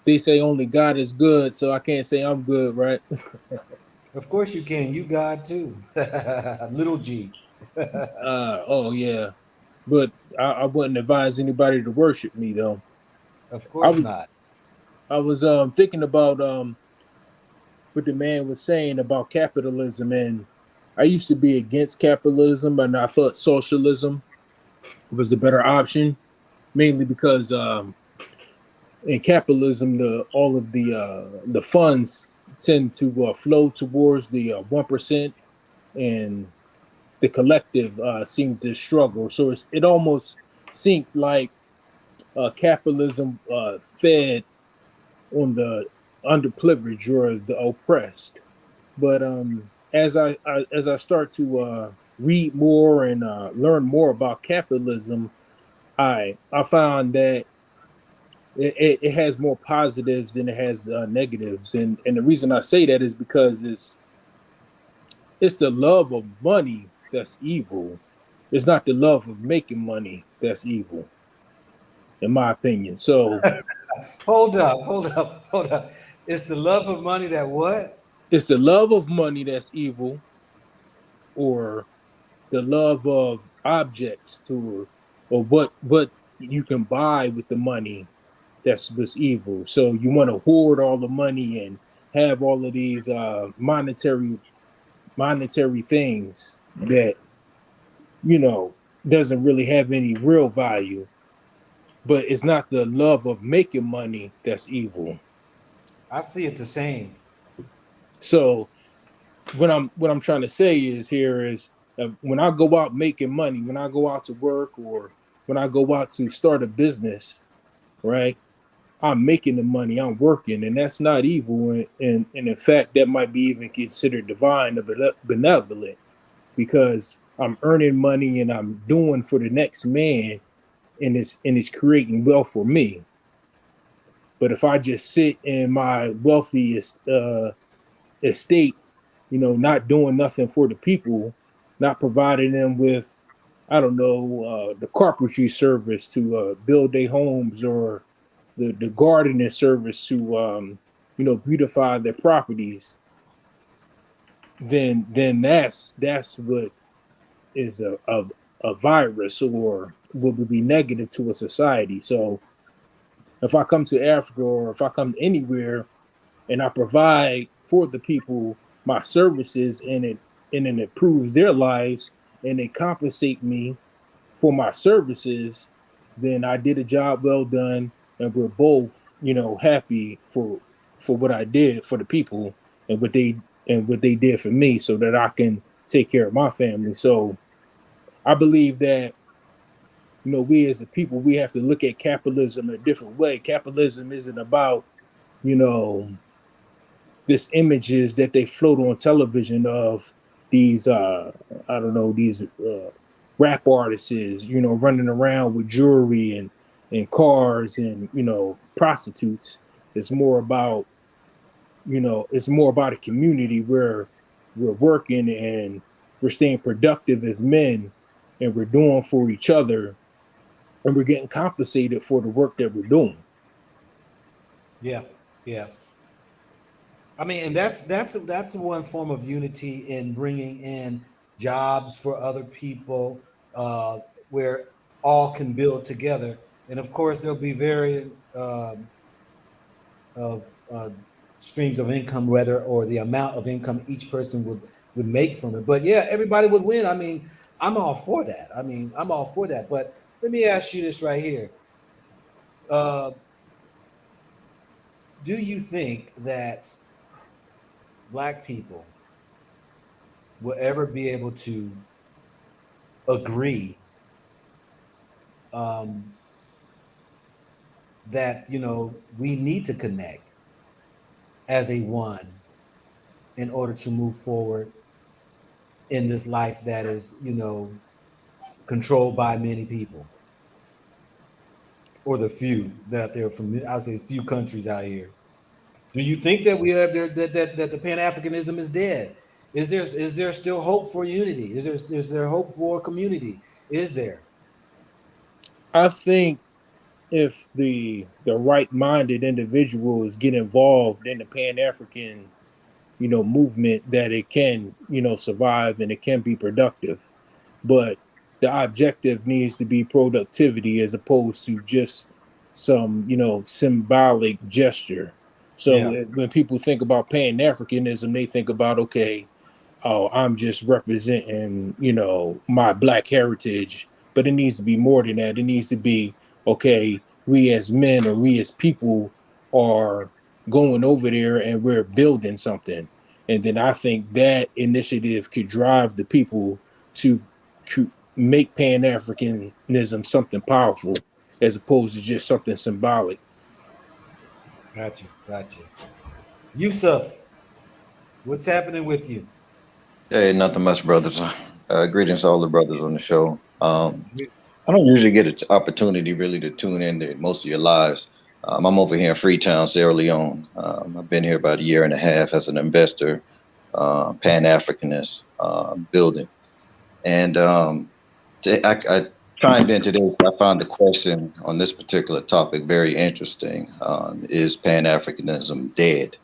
They say only God is good, so I can't say I'm good, right? Of course you can. You God too. Little G. Oh yeah, but I wouldn't advise anybody to worship me though. Of course not. I was thinking about what the man was saying about capitalism, and I used to be against capitalism, and I thought socialism was the better option, mainly because in capitalism, all of the funds tend to flow towards the 1%, and the collective seemed to struggle. So it almost seemed like capitalism fed on the underprivileged or the oppressed. But as I start to read more and learn more about capitalism, I found that it has more positives than it has negatives, and the reason I say that is because it's the love of money that's evil. It's not the love of making money that's evil, in my opinion. So hold up. It's the love of money that what? it's the love of money that's evil, or the love of objects or what you can buy with the money that's what's evil. So you want to hoard all the money and have all of these monetary things that you know doesn't really have any real value. But it's not the love of making money that's evil. I see it the same. So what I'm trying to say is here is when I go out making money, when I go out to work or when I go out to start a business, right? I'm making the money, I'm working, and that's not evil. And in fact, that might be even considered divine or benevolent because I'm earning money and I'm doing for the next man and it's creating wealth for me. But if I just sit in my wealthy estate, not doing nothing for the people, not providing them with, I don't know, the carpentry service to build their homes or the gardening service to, beautify their properties, then that's what is a virus or would be negative to a society. So if I come to Africa or if I come anywhere and I provide for the people my services and it improves their lives and they compensate me for my services, then I did a job well done and we're both, happy for what I did for the people and what they did for me so that I can take care of my family. So I believe that we as a people we have to look at capitalism a different way. Capitalism isn't about you know this images that they float on television of these I don't know these rap artists running around with jewelry and cars and prostitutes. It's more about it's more about a community where we're working and we're staying productive as men and we're doing for each other and we're getting compensated for the work that we're doing. Yeah, yeah. I mean, and that's one form of unity in bringing in jobs for other people, uh, where all can build together. And of course, there'll be varying of streams of income, whether or the amount of income each person would make from it. But yeah, everybody would win. I mean, I'm all for that. I mean, I'm all for that. But let me ask you this right here. Uh, do you think that Black people will ever be able to agree, um, that we need to connect as a one in order to move forward in this life that is controlled by many people, or the few that they're from, I'll say few countries out here? Do you think that we have that the Pan-Africanism is dead? Is there still hope for unity? Is there hope for community? Is there? I think if the right-minded individuals get involved in the Pan-African movement, that it can survive and it can be productive, but the objective needs to be productivity as opposed to just some symbolic gesture. So Yeah. when people think about Pan-Africanism, they think about, okay, oh, I'm just representing, my Black heritage. But it needs to be more than that. It needs to be, okay, we as men or we as people are going over there and we're building something. And then I think that initiative could drive the people to make Pan-Africanism something powerful as opposed to just something symbolic. Gotcha. Yusuf, what's happening with you? Hey, nothing much, brothers. Greetings to all the brothers on the show. I don't usually get an opportunity really to tune into most of your lives. I'm over here in Freetown, Sierra Leone. I've been here about a year and a half as an investor, Pan-Africanist, building. And I chimed in today. I found the question on this particular topic very interesting. Is Pan-Africanism dead?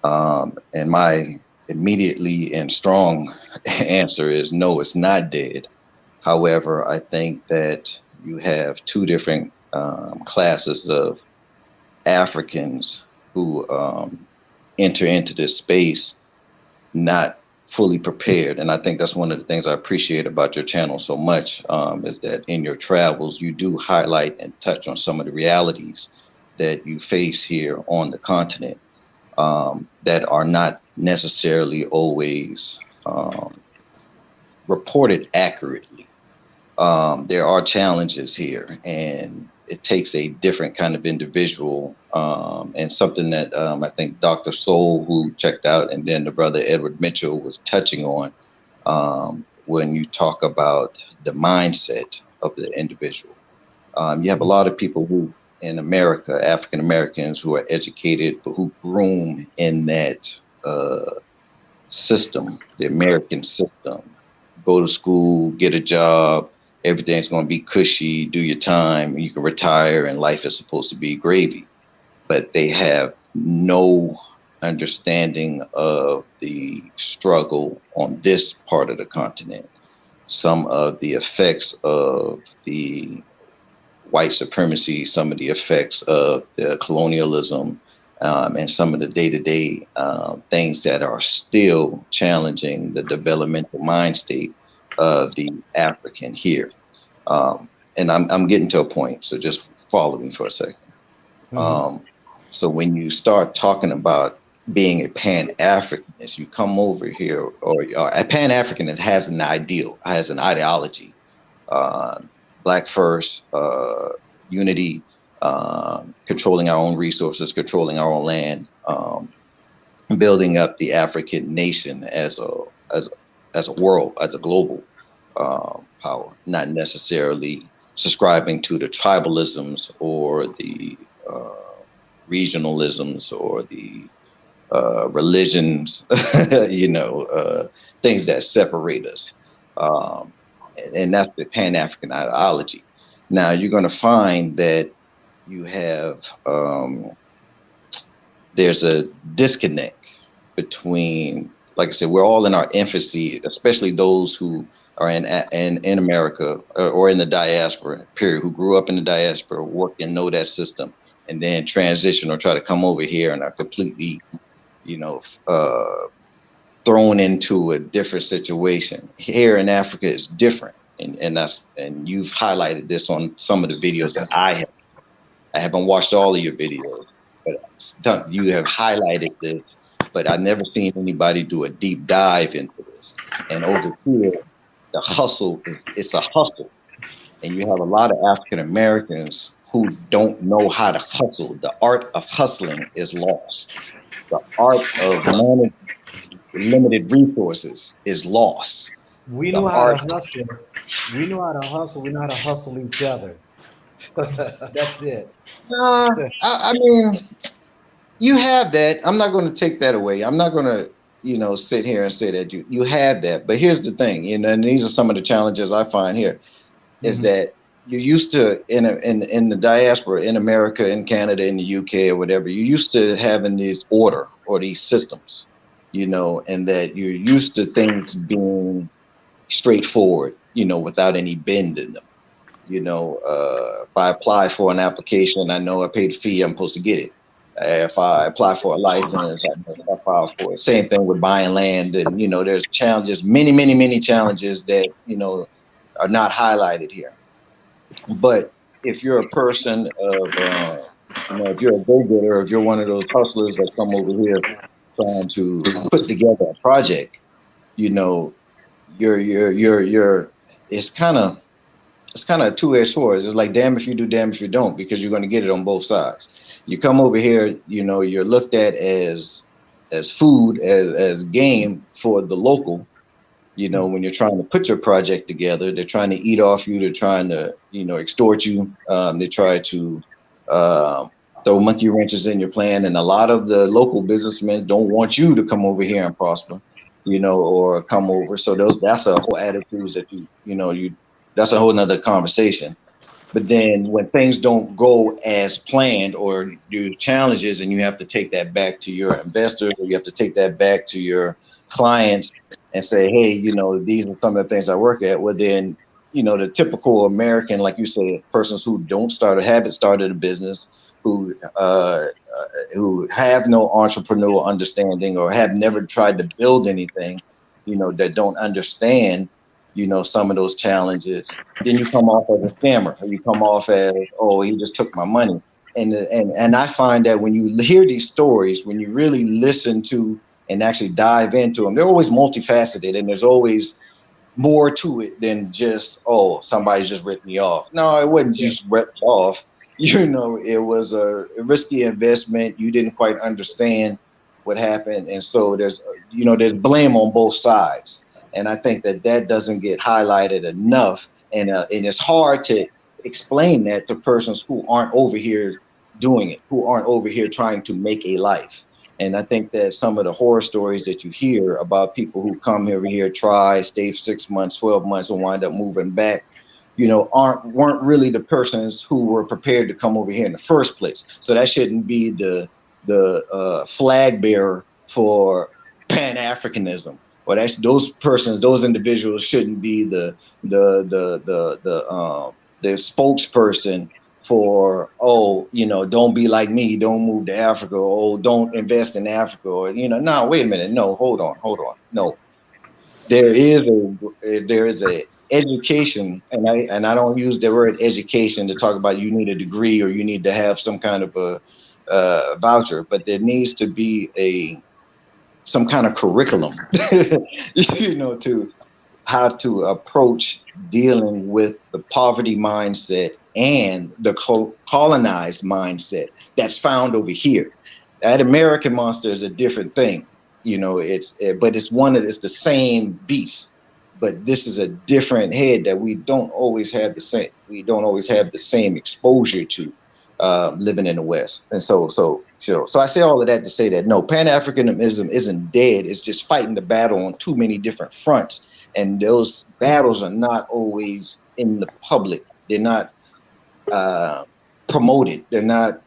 And my immediately and strong answer is no, it's not dead. However, I think that you have two different classes of Africans who enter into this space not fully prepared. And I think that's one of the things I appreciate about your channel so much, is that in your travels, you do highlight and touch on some of the realities that you face here on the continent, that are not necessarily always reported accurately. There are challenges here, and it takes a different kind of individual, and something that I think Dr. Soul, who checked out, and then the brother Edward Mitchell was touching on, when you talk about the mindset of the individual. You have a lot of people who in America, African Americans, who are educated, but who groom in that system, the American system. Go to school, get a job, everything's going to be cushy, do your time, you can retire, and life is supposed to be gravy. But they have no understanding of the struggle on this part of the continent, some of the effects of the white supremacy, some of the effects of the colonialism, and some of the day-to-day things that are still challenging the developmental mind state of the African here. And I'm getting to a point, so just follow me for a second. So when you start talking about being a Pan-Africanist, you come over here, or a Pan-Africanist has an ideal, has an ideology. Black first, unity, controlling our own resources, controlling our own land, building up the African nation as a world, as a global power, not necessarily subscribing to the tribalisms or the regionalisms or the religions, things that separate us. And that's the Pan-African ideology. Now you're going to find that you have, there's a disconnect between, like I said, we're all in our infancy, especially those who are in America or in the diaspora, period, who grew up in the diaspora, work and know that system, and then transition or try to come over here and are completely, thrown into a different situation. Here in Africa, it's different. And you've highlighted this on some of the videos that I have. I haven't watched all of your videos, but you have highlighted this, but I've never seen anybody do a deep dive into this. And over here, the hustle, it's a hustle. And you have a lot of African Americans who don't know how to hustle. The art of hustling is lost. The art of managing limited resources is lost. We know how to hustle. We know how to hustle. We know how to hustle each other. That's it. I mean, you have that. I'm not going to take that away. I'm not going to, sit here and say that you have that. But here's the thing, and these are some of the challenges I find here, is that you used to in the diaspora, in America, in Canada, in the UK, or whatever, you used to having these order or these systems, and that you're used to things being straightforward, without any bend in them. If I apply for an application, I know I paid a fee, I'm supposed to get it. If I apply for a license, I file for it. Same thing with buying land. And, there's challenges, many, many, many challenges that, are not highlighted here. But if you're a person of, if you're a go-getter, if you're one of those hustlers that come over here trying to put together a project, you're it's kind of a two-edged sword. It's like, damn if you do, damn if you don't, because you're going to get it on both sides. You come over here, you're looked at as food, as game for the local. When you're trying to put your project together, they're trying to eat off you. They're trying to, extort you. They try to throw monkey wrenches in your plan. And a lot of the local businessmen don't want you to come over here and prosper, or come over. So that's a whole attitude that that's a whole nother conversation. But then when things don't go as planned or you challenges, and you have to take that back to your investors, or you have to take that back to your clients and say, hey, you know, these are some of the things I work at. Well, then, you know, the typical American, like you said, persons who don't start or haven't started a business, who have no entrepreneurial understanding or have never tried to build anything, you know, that don't understand, you know, some of those challenges, then you come off as a scammer, or you come off as, oh, he just took my money. And I find that when you hear these stories, when you really listen to and actually dive into them, they're always multifaceted, and there's always more to it than just, oh, somebody just ripped me off. No, it wasn't just ripped off. You know, it was a risky investment. You didn't quite understand what happened. And so there's, you know, there's blame on both sides. And I think that that doesn't get highlighted enough. And it's hard to explain that to persons who aren't over here doing it, who aren't over here trying to make a life. And I think that some of the horror stories that you hear about people who come over here, try, stay 6 months, 12 months, and wind up moving back, you know, weren't really the persons who were prepared to come over here in the first place. So that shouldn't be the flag bearer for Pan-Africanism. Or that's those persons, those individuals shouldn't be the spokesperson for, oh, you know, don't be like me, don't move to Africa, or oh, don't invest in Africa, or, you know, no, wait a minute, no, hold on, no. There is a education, and I don't use the word education to talk about you need a degree or you need to have some kind of a voucher, but there needs to be some kind of curriculum, you know, to how to approach dealing with the poverty mindset and the colonized mindset that's found over here. That American monster is a different thing, you know. But it's the same beast. But this is a different head that we don't always have the same. We don't always have the same exposure to living in the West. And so I say all of that to say that no, Pan-Africanism isn't dead. It's just fighting the battle on too many different fronts. And those battles are not always in the public. They're not promoted. They're not,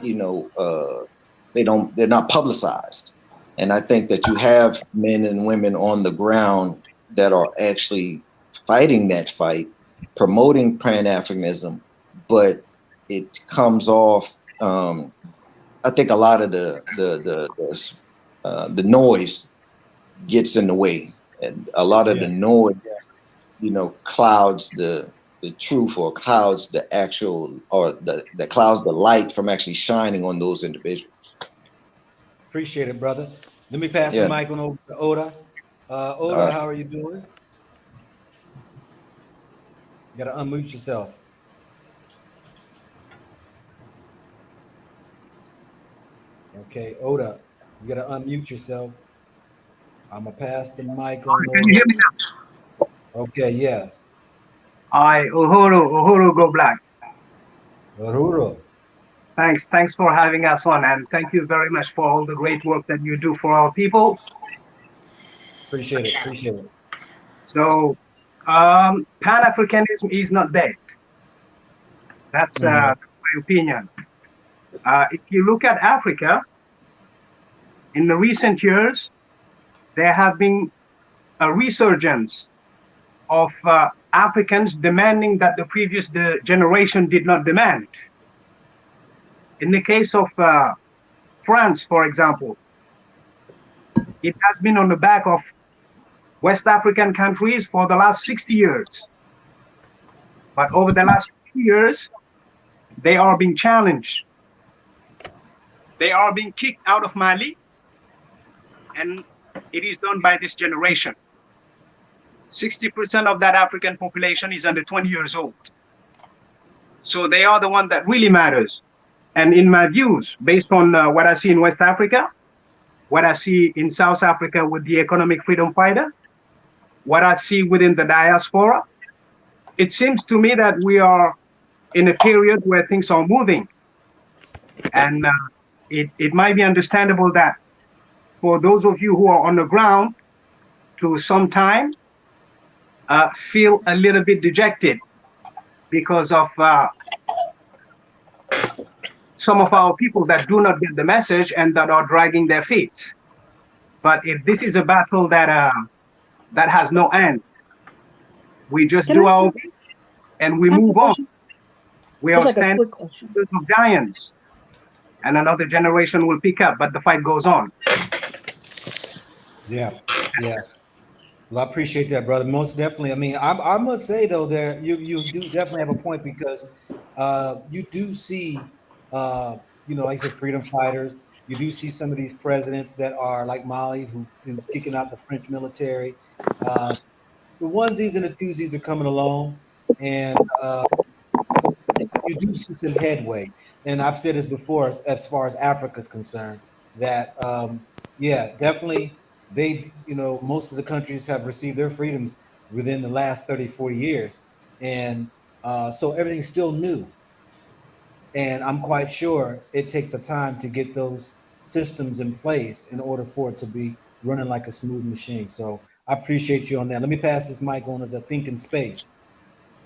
you know, they're not publicized. And I think that you have men and women on the ground that are actually fighting that fight, promoting Pan-Africanism, but it comes off. I think a lot of the noise gets in the way, and a lot of the noise, you know, clouds the truth, or clouds the actual, or that clouds the light from actually shining on those individuals. Appreciate it, brother. Let me pass the mic on over to Oda. Oda, right. How are you doing? You gotta unmute yourself. Okay, Oda, you gotta unmute yourself. I'm gonna pass the mic on. Can you hear me now? Okay, yes. Uhuru go black. Uhuru. Thanks for having us on, and thank you very much for all the great work that you do for our people. Appreciate it. So, Pan-Africanism is not dead. That's my opinion. If you look at Africa, in the recent years, there have been a resurgence of Africans demanding that the previous generation did not demand. In the case of France, for example, it has been on the back of West African countries for the last 60 years. But over the last few years, they are being challenged. They are being kicked out of Mali, and it is done by this generation. 60% of that African population is under 20 years old. So they are the one that really matters. And in my views, based on what I see in West Africa, what I see in South Africa with the economic freedom fighter, what I see within the diaspora, it seems to me that we are in a period where things are moving. And it might be understandable that for those of you who are on the ground to some time feel a little bit dejected because of some of our people that do not get the message and that are dragging their feet. But if this is a battle that has no end, we just Can do I our bit and we ask a move on. question? We Just are like a standing quick question. of giants, and another generation will pick up, but the fight goes on. Yeah, yeah. Well, I appreciate that, brother. Most definitely. I mean, I must say though, there you do definitely have a point because you do see, like I said, freedom fighters. You do see some of these presidents that are like Mali, who's kicking out the French military. The onesies and the twosies are coming along, and you do see some headway. And I've said this before, as far as Africa is concerned, that yeah, definitely most of the countries have received their freedoms within the last 30, 40 years. And so everything's still new. And I'm quite sure it takes a time to get those systems in place in order for it to be running like a smooth machine. So I appreciate you on that. Let me pass this mic on to the thinking space.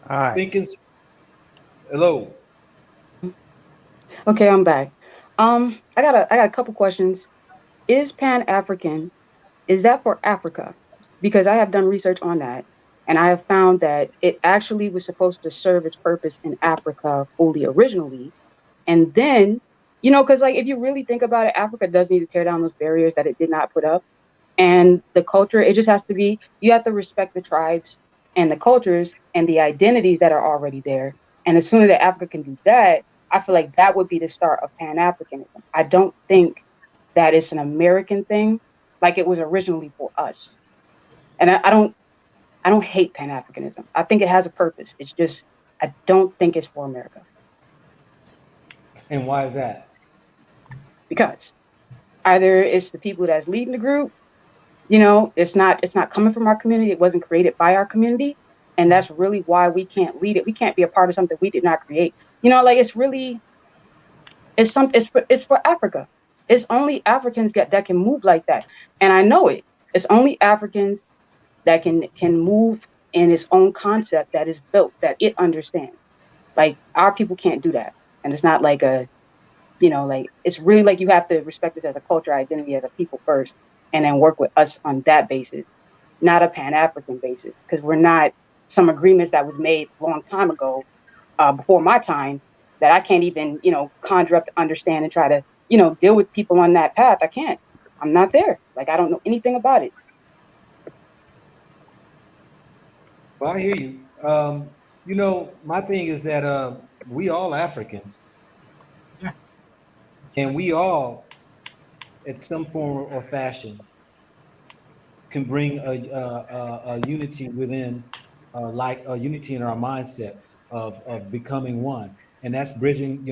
All right. Thinking, hello. Okay, I'm back. I got a couple questions. Is Pan-African, is that for Africa? Because I have done research on that, and I have found that it actually was supposed to serve its purpose in Africa fully originally. And then, because like if you really think about it, Africa does need to tear down those barriers that it did not put up. And the culture, it just has to be, you have to respect the tribes and the cultures and the identities that are already there. And as soon as Africa can do that, I feel like that would be the start of Pan-Africanism. I don't think that it's an American thing like it was originally for us. And I don't hate Pan-Africanism. I think it has a purpose. It's just, I don't think it's for America. And why is that? Because either it's the people that's leading the group, it's not coming from our community. It wasn't created by our community. And that's really why we can't lead it. We can't be a part of something we did not create. It's really, it's for Africa. It's only Africans that can move like that. And I know it. It's only Africans that can move in its own concept that is built, that it understands. Like our people can't do that. And it's not like it's really like you have to respect us as a culture, identity, as a people first, and then work with us on that basis, not a Pan-African basis, because we're not some agreements that was made a long time ago, before my time, that I can't even, conjure up to understand and try to, deal with people on that path. I can't. I'm not there. Like, I don't know anything about it. Well, I hear you. My thing is that we all Africans. Yeah. And we all, at some form or fashion, can bring a unity within, like a unity in our mindset of becoming one, and that's bridging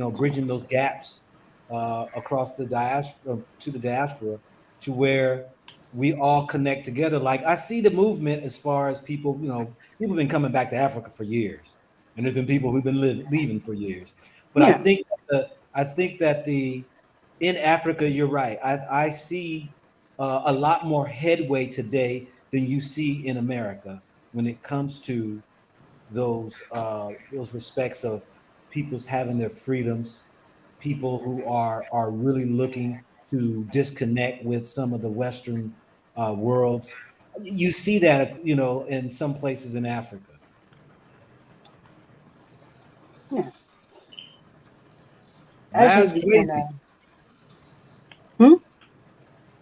those gaps across the diaspora to where we all connect together. Like I see the movement as far as people have been coming back to Africa for years, and there's been people who've been leaving for years. But Yeah. I think that in Africa, you're right. I see a lot more headway today than you see in America when it comes to those respects of people's having their freedoms, people who are really looking to disconnect with some of the Western worlds. You see that in some places in Africa. Yeah. Mass Quasi. Hmm?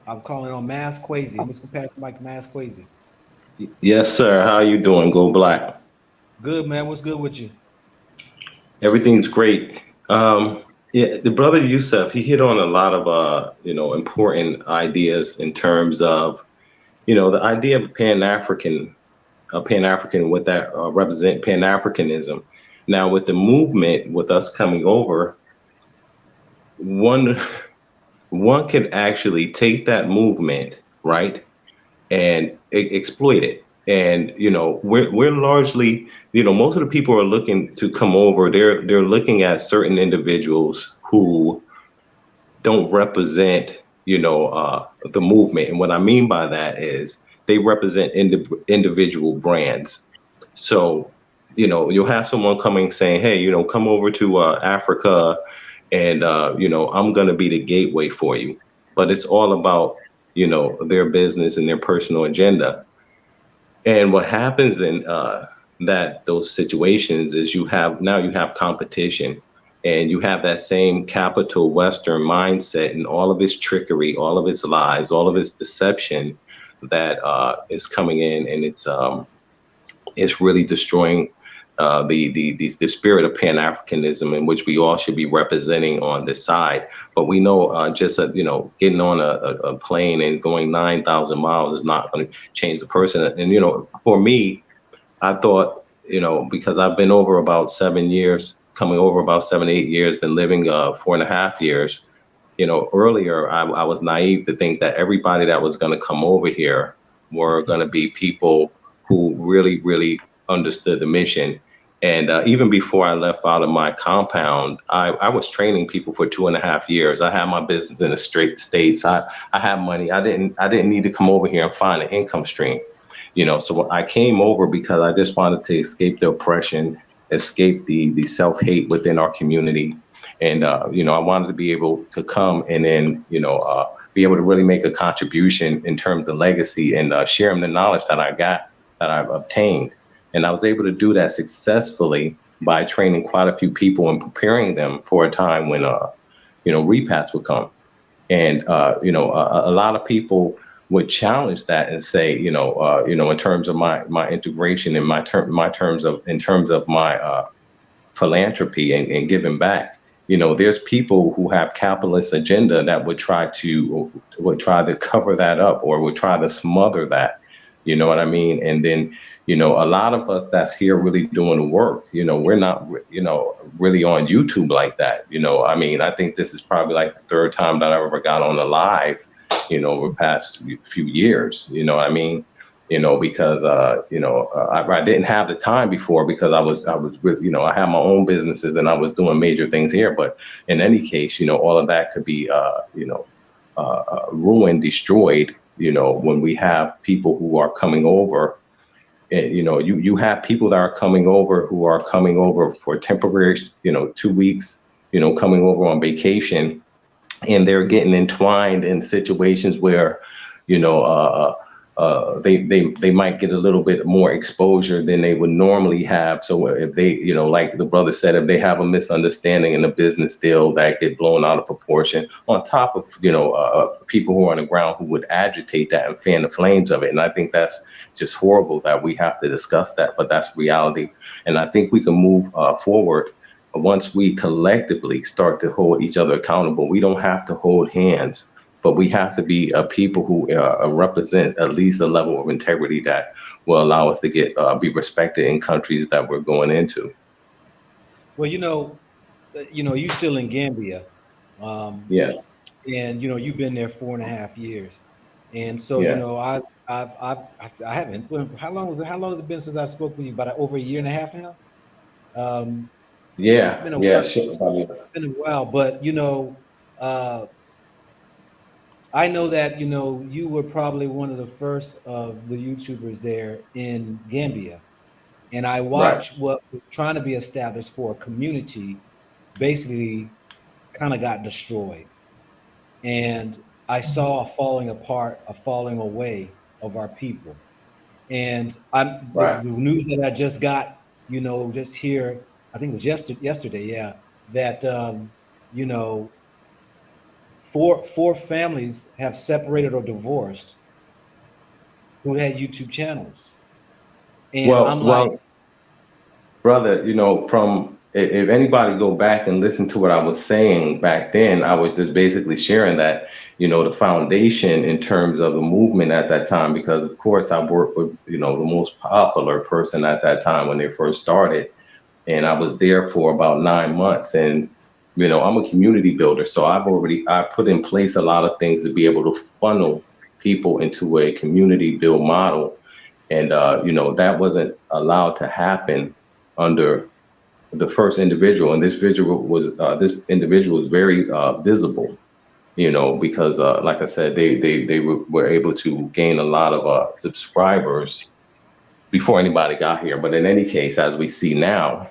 I'm calling on Mass Quasi. I'm just gonna pass the mic to Mass Quasi. Yes, sir. How you doing? Go Black. Good, man. What's good with you? Everything's great. Yeah, the brother Yusuf, he hit on a lot of important ideas in terms of the idea of Pan-African, what that represent Pan-Africanism. Now with the movement, with us coming over, one can actually take that movement, right, and exploit it. And we're largely, most of the people are looking to come over. They're looking at certain individuals who don't represent the movement. And what I mean by that is they represent individual brands. So you'll have someone coming saying, hey, come over to Africa, and I'm going to be the gateway for you. But it's all about their business and their personal agenda. And what happens in those situations is you have competition, and you have that same capital Western mindset and all of its trickery, all of its lies, all of its deception that is coming in, and it's really destroying the spirit of Pan-Africanism, in which we all should be representing on this side. But we know just getting on a plane and going 9,000 miles is not going to change the person. And for me, I thought, because I've been over about 7 years, coming over about 7, 8 years, been living 4.5 years. Earlier I was naive to think that everybody that was going to come over here were going to be people who really, really understood the mission. And even before I left out of my compound, I was training people for 2.5 years. I had my business in the straight states. I had money. I didn't need to come over here and find an income stream. So I came over because I just wanted to escape the oppression, escape the self-hate within our community. And, I wanted to be able to come and then, be able to really make a contribution in terms of legacy, and sharing the knowledge that I've obtained. And I was able to do that successfully by training quite a few people and preparing them for a time when, repats would come. And, a lot of people would challenge that and say, in terms of my integration and in terms of my philanthropy and giving back, there's people who have capitalist agenda that would try to cover that up, or would try to smother that. You know what I mean? And then, a lot of us that's here really doing the work, we're not, really on YouTube like that. I think this is probably like the third time that I ever got on a live, over the past few years, what I mean? Because, I didn't have the time before, because I was with, I had my own businesses and I was doing major things here. But in any case, all of that could be, ruined, destroyed, when we have people who are coming over. And, you have people that are coming over who are coming over for temporary, 2 weeks, coming over on vacation, and they're getting entwined in situations where, they might get a little bit more exposure than they would normally have. So if they, like the brother said, if they have a misunderstanding in a business deal, that get blown out of proportion, on top of, people who are on the ground who would agitate that and fan the flames of it. And I think that's just horrible that we have to discuss that, but that's reality. And I think we can move forward once we collectively start to hold each other accountable. We don't have to hold hands, but we have to be people who represent at least a level of integrity that will allow us to be respected in countries that we're going into. Well, you still in Gambia. Yeah. And you've been there 4.5 years, and so Yeah. I haven't. How long has it been since I spoke with you? About over 1.5 years now. It's Yeah. been a Yeah. while. Sure. It's been a while, but I know that you were probably one of the first of the YouTubers there in Gambia, and I Right. watched what was trying to be established for a community, basically, kind of got destroyed. And I saw a falling apart, a falling away of our people. And the Right. news that I just got, just here, I think it was yesterday, yeah, that you know, four families have separated or divorced who had YouTube channels. And I'm like, Well, brother, from if anybody go back and listen to what I was saying back then, I was just basically sharing that, the foundation in terms of the movement at that time, because of course I worked with, the most popular person at that time when they first started. And I was there for about 9 months. And, I'm a community builder. So I put in place a lot of things to be able to funnel people into a community build model. And, that wasn't allowed to happen under the first individual. And this individual was very visible, because like I said, they were able to gain a lot of subscribers before anybody got here. But in any case, as we see now,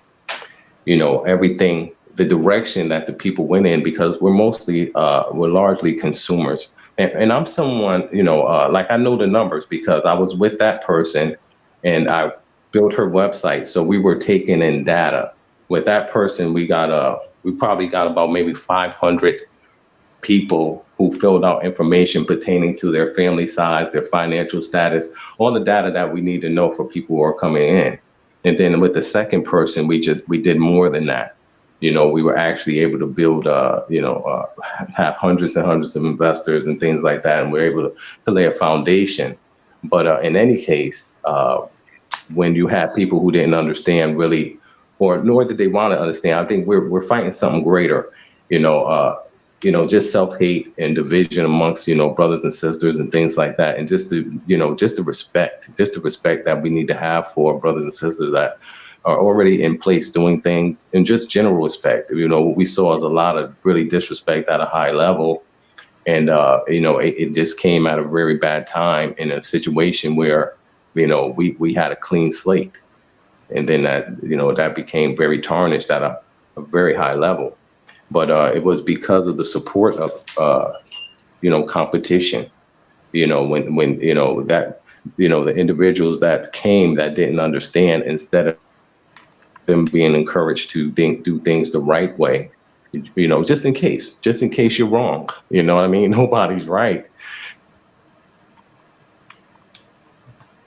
everything, the direction that the people went in, because we're largely consumers. And I'm someone, like I know the numbers because I was with that person and I built her website. So we were taking in data. With that person, we probably got about maybe 500 people who filled out information pertaining to their family size, their financial status, all the data that we need to know for people who are coming in. And then with the second person, we did more than that. We were actually able to build, have hundreds and hundreds of investors and things like that. And we're able to lay a foundation. But in any case, when you have people who didn't understand really, or nor did they want to understand, I think we're fighting something greater, just self-hate and division amongst, brothers and sisters and things like that. And just the respect that we need to have for brothers and sisters that are already in place doing things, and just general respect. What we saw is a lot of really disrespect at a high level. And, it just came at a very bad time in a situation where, we had a clean slate. And then that became very tarnished at a very high level. But it was because of the support of, competition, when the individuals that came that didn't understand, instead of them being encouraged to do things the right way, just in case you're wrong, you know what I mean? Nobody's right.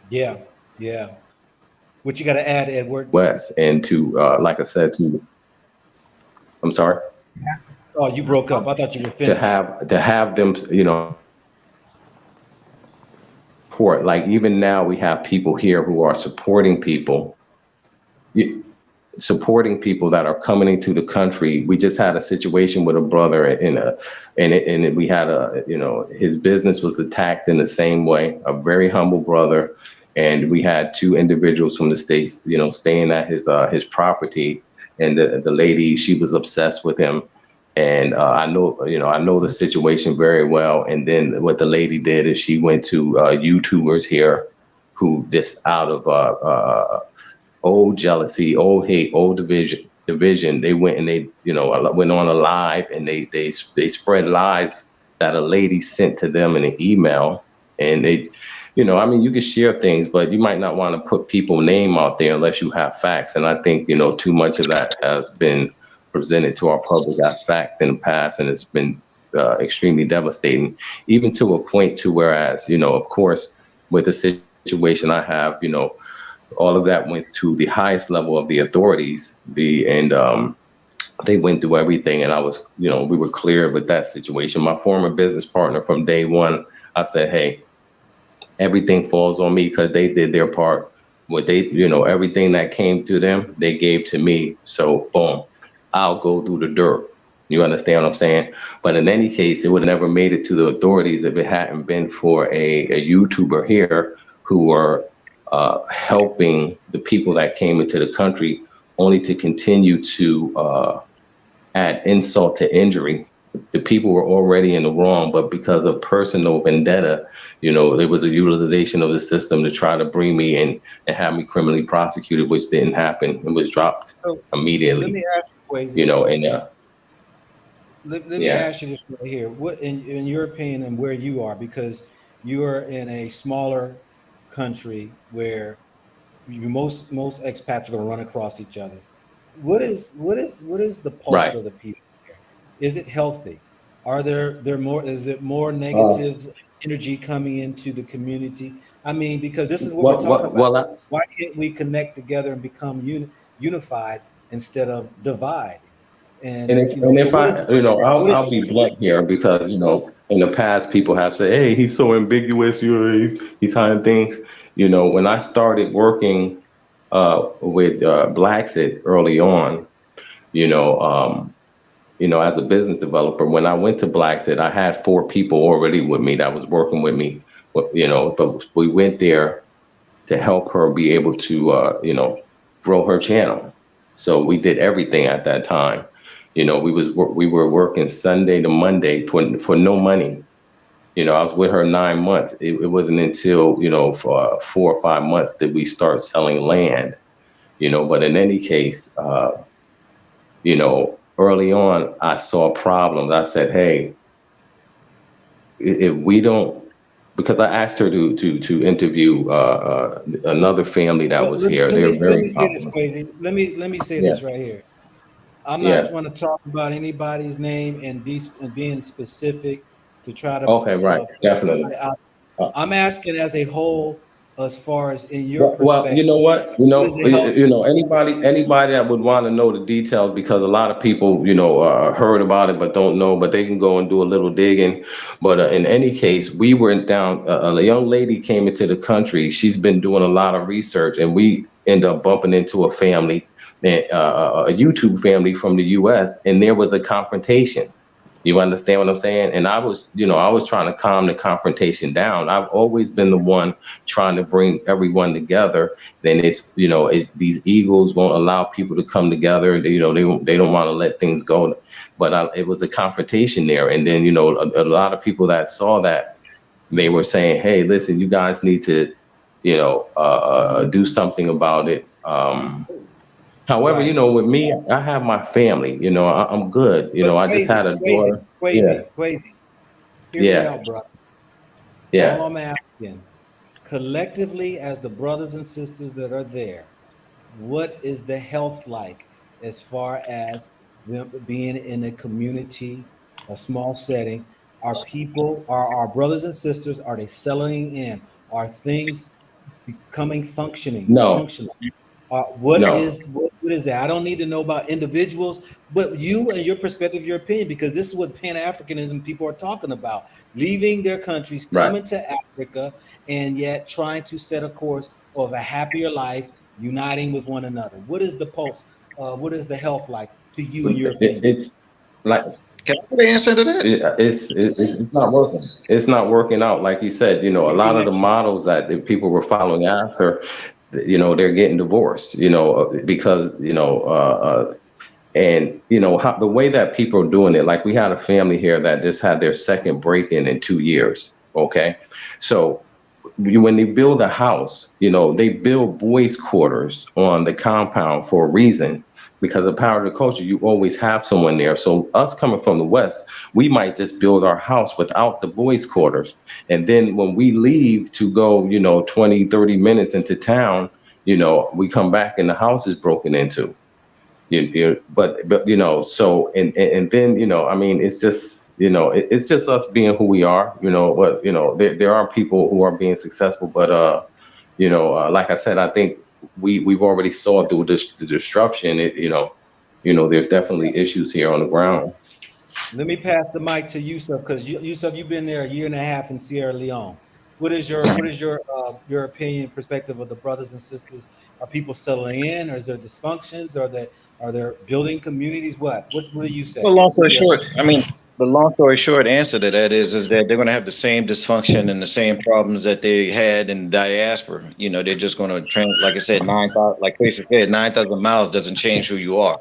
Yeah. What you got to add, Edward? West, and to, like I said, I'm sorry. Oh, you broke up. I thought you were finished. To have them, support. Like even now, we have people here who are supporting people that are coming into the country. We just had a situation with a brother and we had his business was attacked in the same way. A very humble brother. And we had two individuals from the States, staying at his property, and the lady, she was obsessed with him. And I know the situation very well. And then what the lady did is she went to YouTubers here who just out of old jealousy, old hate, old division, they went and they went on a live, and they spread lies that a lady sent to them in an email. And they, you can share things, but you might not want to put people's name out there unless you have facts. And I think, too much of that has been presented to our public as fact in the past, and it's been extremely devastating, even to a point to whereas, of course, with the situation I have, all of that went to the highest level of the authorities, they went through everything. And I was, we were clear with that situation. My former business partner, from day one, I said, hey, everything falls on me because they did their part. What they, everything that came to them, they gave to me. So boom, I'll go through the dirt. You understand what I'm saying? But in any case, it would have never made it to the authorities if it hadn't been for a YouTuber here who were helping the people that came into the country, only to continue to add insult to injury. The people were already in the wrong, but because of personal vendetta, there was a utilization of the system to try to bring me in and have me criminally prosecuted, which didn't happen. It was dropped immediately. Let me ask you, let me ask you this right here. What, in your opinion, and where you are, because you are in a smaller country where most expats are going to run across each other. What is the pulse of the people here? Is it healthy? Are there more? Is it more negative energy coming into the community? I mean, because this is what we're talking about. Why can't we connect together and become unified instead of divide? I'll be blunt here, because in the past people have said, hey, he's so ambiguous, he's hiding things. When I started working with Blacksit early on, as a business developer, when I went to Blacksit, I had 4 people already with me that was working with me, but we went there to help her be able to, grow her channel. So we did everything at that time. We were working Sunday to Monday for no money. I was with her 9 months. It wasn't until, for 4 or 5 months that we start selling land, but in any case, early on, I saw problems. I said, hey, if we don't, because I asked her to interview another family that Well, was let, here. let They me were let very me say this, popular. Quasi. Let me say Yeah. this right here. I'm not Yeah. going to talk about anybody's name and being specific to try to Okay. Right. put Definitely. somebody out. Uh, I'm asking as a whole, as far as in your well, you perspective, know what? what is the health? Anybody that would want to know the details, because a lot of people, heard about it but don't know, but they can go and do a little digging. But in any case, we went down. A young lady came into the country. She's been doing a lot of research, and we end up bumping into a family, a YouTube family from the U.S., and there was a confrontation. You understand what I'm saying? And I was trying to calm the confrontation down. I've always been the one trying to bring everyone together. Then these egos won't allow people to come together. They don't want to let things go. But it was a confrontation there. And then, a lot of people that saw that, they were saying, hey, listen, you guys need to, do something about it. However, Right. with me, I have my family. I'm good. But I just had a daughter. Yeah, Quasi, hear me yeah, out, brother. All yeah. I'm asking, collectively, as the brothers and sisters that are there, what is the health like as far as them being in a community, a small setting? Are people, are our brothers and sisters, are they settling in? Are things becoming No, functional? no. What is that? I don't need to know about individuals, but you and your perspective, your opinion, because this is what Pan-Africanism people are talking about: leaving their countries, Right. coming to Africa, and yet trying to set a course of a happier life, uniting with one another. What is the pulse? What is the health like to you in your opinion? It's like Can I get an answer to that? it's not working. It's not working out. Like you said, a Your lot of the connection. models that the people were following after, they're getting divorced. Because and how the way that people are doing it. Like we had a family here that just had their second break-in 2 years. Okay, so when they build a house, they build boys' quarters on the compound for a reason, because of power of the culture, you always have someone there. So us coming from the West, we might just build our house without the boys' quarters. And then when we leave to go, 20, 30 minutes into town, we come back and the house is broken into. But so and then I mean, it's just it's just us being who we are. But there are people who are being successful, but like I said, I think we've already saw through the disruption. There's definitely issues here on the ground. Let me pass the mic to Yusuf, because Yusuf, you've been there a year and a half in Sierra Leone. What is your opinion, perspective of the brothers and sisters? Are people settling in, or is there dysfunctions? Are there building communities? What do you Well, say? long story short, I mean, the long story short answer to that is that they're going to have the same dysfunction and the same problems that they had in diaspora. They're just going to like I said, 9,000, like Tracy said, 9,000 miles doesn't change who you are.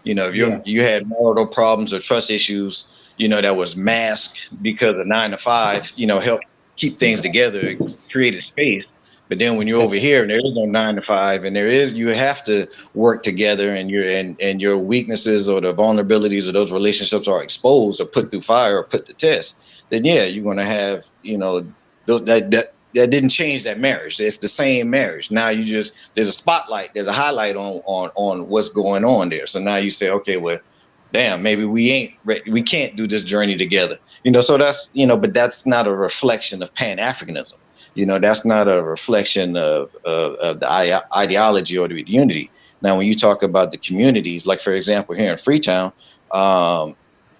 If Yeah. you had marital problems or trust issues, that was masked because of 9 to 5, help keep things together, created space. But then when you're Okay. over here and there is no 9 to 5, and you have to work together, and your weaknesses or the vulnerabilities of those relationships are exposed or put through fire or put to test, then yeah, you're going to have, that didn't change that marriage. It's the same marriage. Now there's a spotlight, there's a highlight on what's going on there. So now you say, okay, well, damn, maybe we can't do this journey together. So that's, but that's not a reflection of Pan-Africanism. That's not a reflection of the ideology or the unity. Now, when you talk about the communities, like for example, here in Freetown,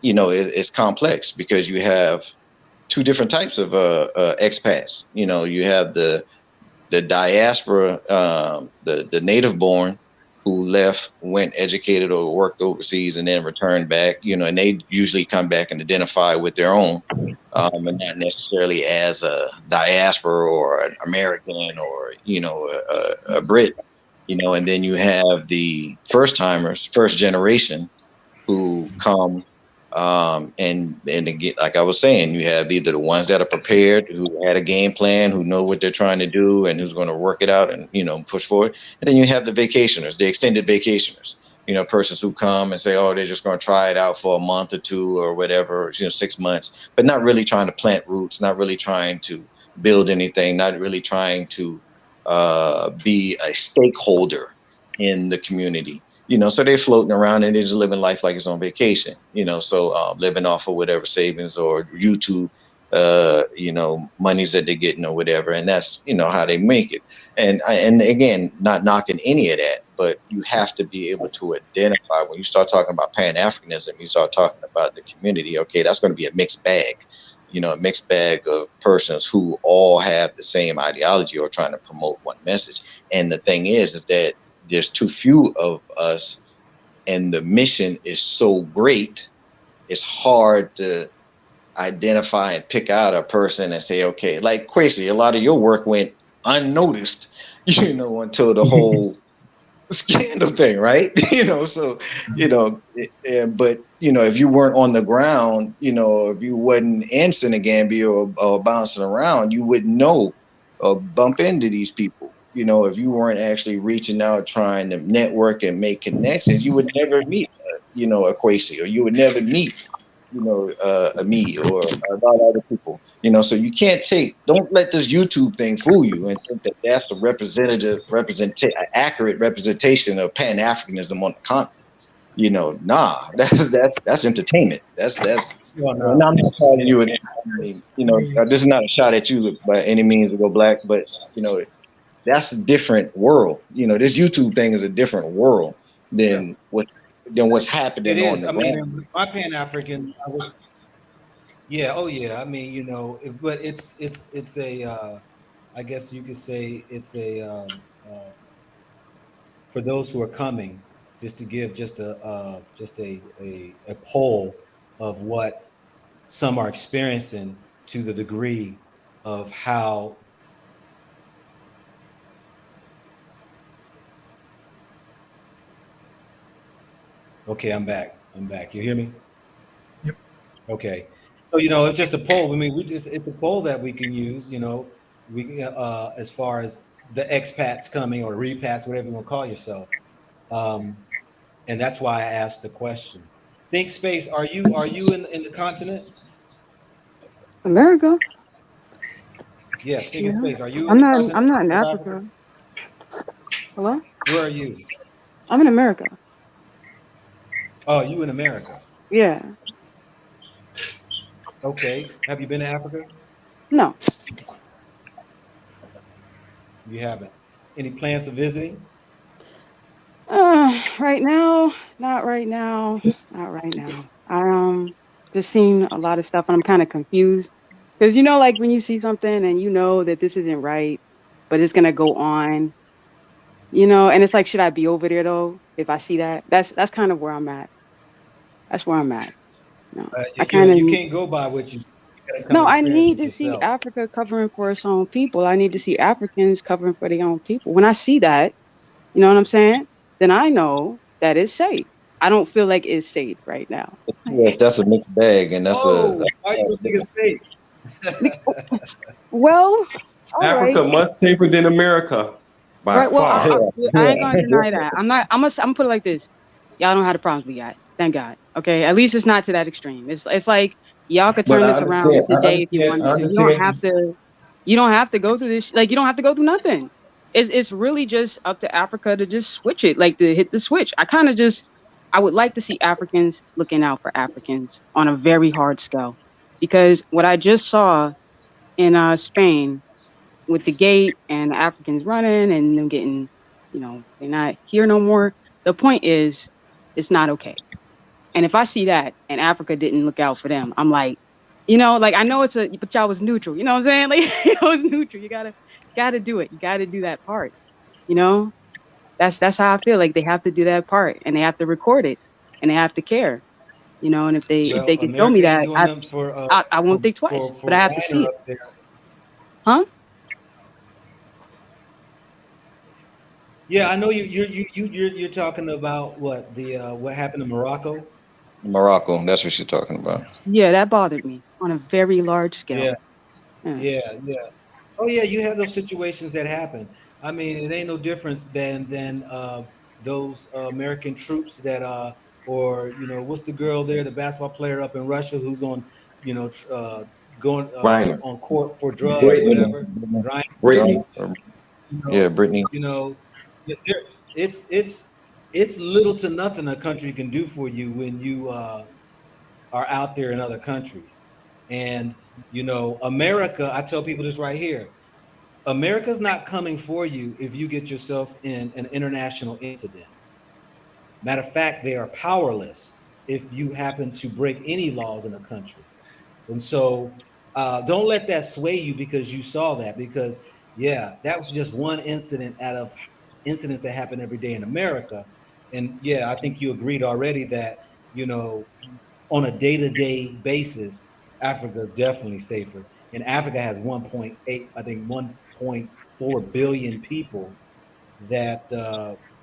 it's complex because you have two different types of expats. You have the diaspora, the native born who left, went educated or worked overseas and then returned back, and they usually come back and identify with their own, and not necessarily as a diaspora or an American or, a Brit, and then you have the first timers, first generation, who come And again, like I was saying, you have either the ones that are prepared, who had a game plan, who know what they're trying to do, and who's going to work it out and push forward. And then you have the vacationers, the extended vacationers. Persons who come and say, oh, they're just going to try it out for a month or two or whatever, 6 months, but not really trying to plant roots, not really trying to build anything, not really trying to be a stakeholder in the community. So they're floating around and they're just living life like it's on vacation, so living off of whatever savings or YouTube, monies that they're getting or whatever. And that's, how they make it. And again, not knocking any of that, but you have to be able to identify when you start talking about Pan-Africanism, you start talking about the community. Okay, that's going to be a mixed bag, a mixed bag of persons who all have the same ideology or trying to promote one message. And the thing is that there's too few of us and the mission is so great, it's hard to identify and pick out a person and say, okay, like Quasi, a lot of your work went unnoticed, until the whole scandal thing, right? So, but, if you weren't on the ground, if you wasn't in Senegambia or bouncing around, you wouldn't know or bump into these people. If you weren't actually reaching out, trying to network and make connections, you would never meet, a Quasi, or you would never meet, a me or a lot of other people, so you can't don't let this YouTube thing fool you and think that that's the accurate representation of Pan-Africanism on the continent. Nah, that's entertainment. That's and I'm not calling you this is not a shot at you by any means to go black, but that's a different world. This YouTube thing is a different world than what's happening. It is. On the I ground. mean, my Pan-African, yeah, oh yeah. I mean, but it's a, I guess you could say it's a, for those who are coming, just to give just a poll of what some are experiencing to the degree of how. Okay, I'm back. You hear me? Yep. Okay. So, it's just a poll. I mean, it's a poll that we can use, we as far as the expats coming or repats, whatever you want to call yourself. And that's why I asked the question. Think Space, are you in the continent? America. Yes, Thinking Space. Are you I'm in the not. continent? I'm not in Africa. Hello. Where are you? I'm in America. Oh, you in America? Yeah. Okay. Have you been to Africa? No. You haven't. Any plans of visiting? Right now, not right now. Not right now. I just seen a lot of stuff and I'm kind of confused. Because like when you see something and that this isn't right, but it's gonna go on, and it's like, should I be over there though? If I see that? That's kind of where I'm at. That's where I'm at. I kind You of can't go by what you see. You gotta come no, I experience need it to see yourself. Africa covering for its own people. I need to see Africans covering for their own people. When I see that, you know what I'm saying? Then I know that it's safe. I don't feel like it's safe right now. Yes, that's a mixed bag, and that's Oh, why you don't think it's safe? Well, all right. Africa much safer than America by Right. Well, far. I ain't gonna deny that. I'm gonna put it like this. Y'all don't have the problems we got. Thank God. Okay. At least it's not to that extreme. It's like y'all could But turn I this around understand. I today if you understand. I wanted to. You don't have understand. to. You don't have to go through this. Like you don't have to go through nothing. It's really just up to Africa to just switch it, like to hit the switch. I would like to see Africans looking out for Africans on a very hard scale, because what I just saw in Spain with the gate and the Africans running and them getting, they're not here no more. The point is, it's not okay. And if I see that and Africa didn't look out for them, I'm like, like I know but y'all was neutral. You know what I'm saying? Like, it's neutral. You gotta do it. You gotta do that part. You know, that's how I feel. Like they have to do that part and they have to record it and they have to care. And if Well, they can show me America ain't that, doing nothing for I won't think twice. But I have to see Reiner it. up there. Huh? Yeah, I know you're talking about what happened in Morocco. Morocco, that's what she's talking about. Yeah, that bothered me on a very large scale. Yeah, Yeah. yeah. Oh yeah, you have those situations that happen. I mean, it ain't no difference than those American troops that or what's the girl there, the basketball player up in Russia who's on, you know, going Reiner. on court for drugs, Brittany. whatever. Right? Brittany. You Yeah, know, Brittany. you know, it's little to nothing a country can do for you when you are out there in other countries. And America, I tell people this right here. America's not coming for you if you get yourself in an international incident. Matter of fact, they are powerless if you happen to break any laws in a country. And so don't let that sway you because you saw that, because yeah, that was just one incident out of incidents that happen every day in America. And yeah, I think you agreed already that, on a day-to-day basis, Africa is definitely safer. And Africa has 1.8, I think 1.4 billion people that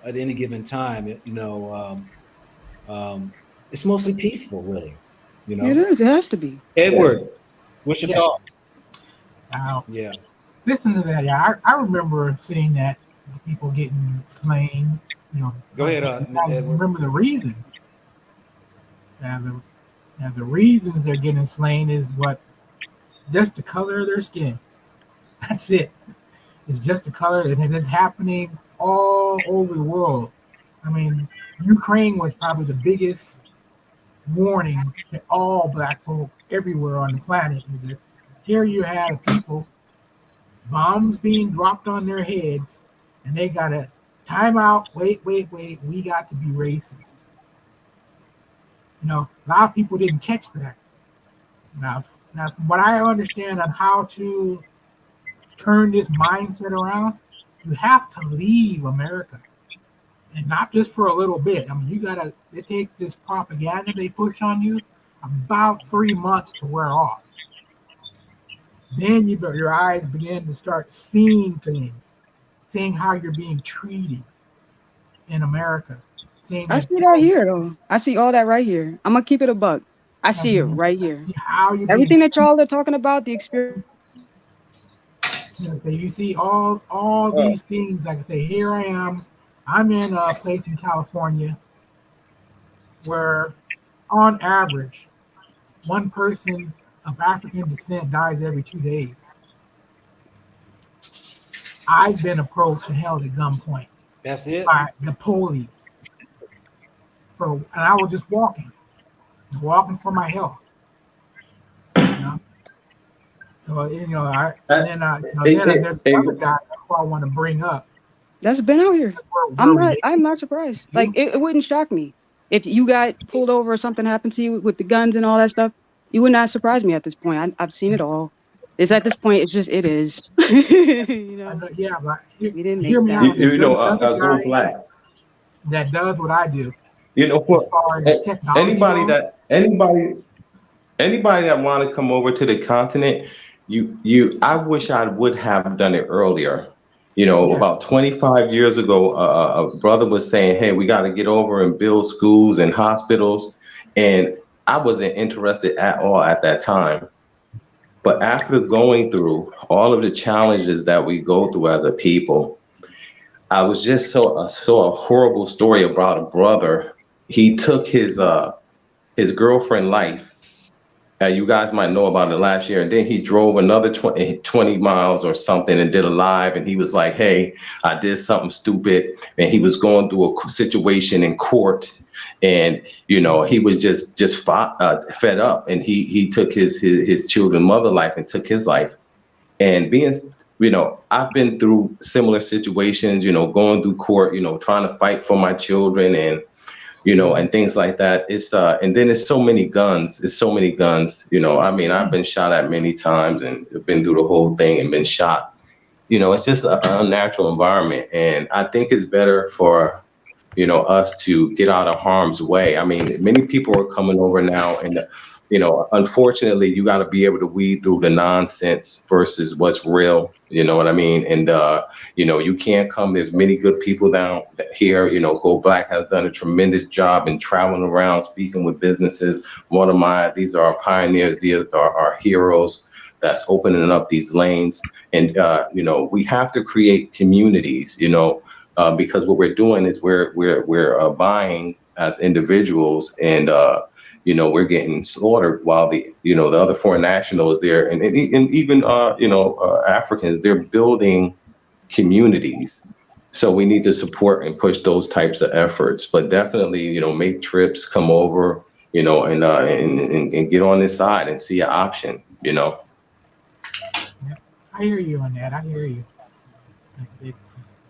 at any given time, it's mostly peaceful, really. It is. It has to be. Edward, what's your Yeah. thought? Now, Yeah. listen to that. Yeah, I remember seeing that people getting slain. Go ahead, I Edward. remember the reasons. Now the reasons they're getting slain is what? Just the color of their skin. That's it. It's just the color, and it's happening all over the world. I mean, Ukraine was probably the biggest warning to all black folk everywhere on the planet. Is that here you have people, bombs being dropped on their heads, and they got to time out. Wait. We got to be racist. A lot of people didn't catch that. Now, from what I understand on how to turn this mindset around, you have to leave America, and not just for a little bit. I mean, it takes this propaganda they push on you about 3 months to wear off. Then your eyes begin to start seeing things, seeing how you're being treated in America. I see that here, though. I see all that right here. I'm gonna keep it a buck. I see it right here. See how you're Everything being that y'all are talking about, the experience. So you see all these things. Like I say, here I am. I'm in a place in California where, on average, one person of African descent dies every 2 days. I've been approached and held at gunpoint. That's it. By the police. And I was just walking for my health. So there's another guy who I want to bring up. That's been out here. I'm not surprised. Like it wouldn't shock me if you got pulled over or something happened to you with the guns and all that stuff. You would not surprise me at this point. I've seen it all. It's at this point. It is. Yeah, but hear me out. I'll go black. That does what I do. What? Anybody that want to come over to the continent, I wish I would have done it earlier. About 25 years ago, a brother was saying, hey, we got to get over and build schools and hospitals. And I wasn't interested at all at that time. But after going through all of the challenges that we go through as a people, I was just saw a horrible story about a brother. He took his girlfriend's life. You guys might know about it last year. And then he drove another 20 miles or something and did a live. And he was like, hey, I did something stupid. And he was going through a situation in court. And, he was just fed up. And he took his children's mother life and took his life. And I've been through similar situations, going through court, trying to fight for my children and, and things like that. It's and then it's so many guns. I've been shot at many times and been through the whole thing and been shot. It's just an unnatural environment. And I think it's better for, us to get out of harm's way. I mean, many people are coming over now and unfortunately, you got to be able to weed through the nonsense versus what's real. You know what I mean? And, you can't come. There's many good people down here. Go Black has done a tremendous job in traveling around, speaking with businesses. These are our pioneers. These are our heroes that's opening up these lanes. And, we have to create communities, because what we're doing is we're buying as individuals, and we're getting slaughtered while the other foreign nationals there, and even Africans, they're building communities. So we need to support and push those types of efforts. But definitely, make trips, come over, and get on this side and see an option. Yeah, I hear you on that. I hear you. The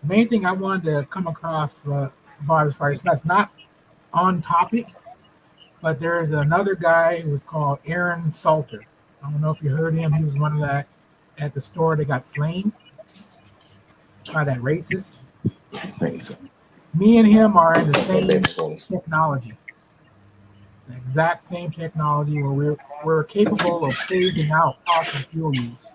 main thing I wanted to come across about as far as that's not on topic, but there's another guy who was called Aaron Salter. I don't know if you heard him. He was one of that at the store that got slain by that racist. Me and him are in the same technology, the exact same technology where we're capable of phasing out fossil fuel use.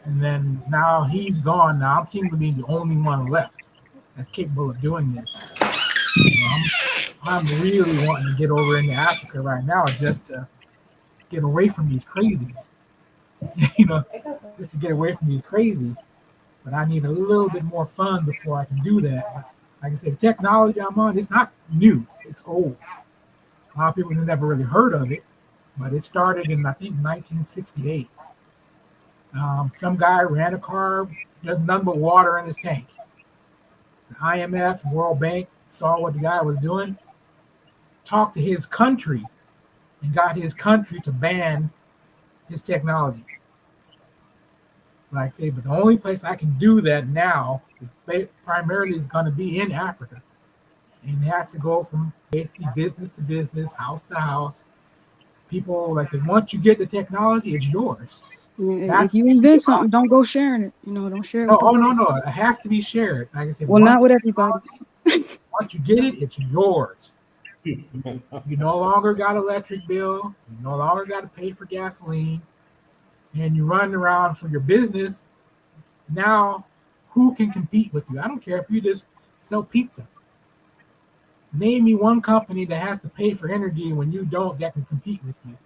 And then now he's gone. Now I seem to be the only one left that's capable of doing this. I'm really wanting to get over into Africa right now just to get away from these crazies. Just to get away from these crazies. But I need a little bit more fun before I can do that. But like I said, the technology I'm on, it's not new. It's old. A lot of people have never really heard of it, but it started in, I think, 1968. Some guy ran a car, there's nothing but water in his tank. The IMF, World Bank saw what the guy was doing, talked to his country, and got his country to ban his technology. Like I say, but the only place I can do that now primarily is going to be in Africa. And it has to go from basically business to business, house to house. People, like, once you get the technology, it's yours. If you invent something, don't go sharing it. Don't share it. No. It has to be shared. Like I said, well, not with everybody. Once you get it, it's yours. You no longer got electric bill. You no longer got to pay for gasoline. And you run around for your business. Now, who can compete with you? I don't care if you just sell pizza. Name me one company that has to pay for energy when you don't, that can compete with you.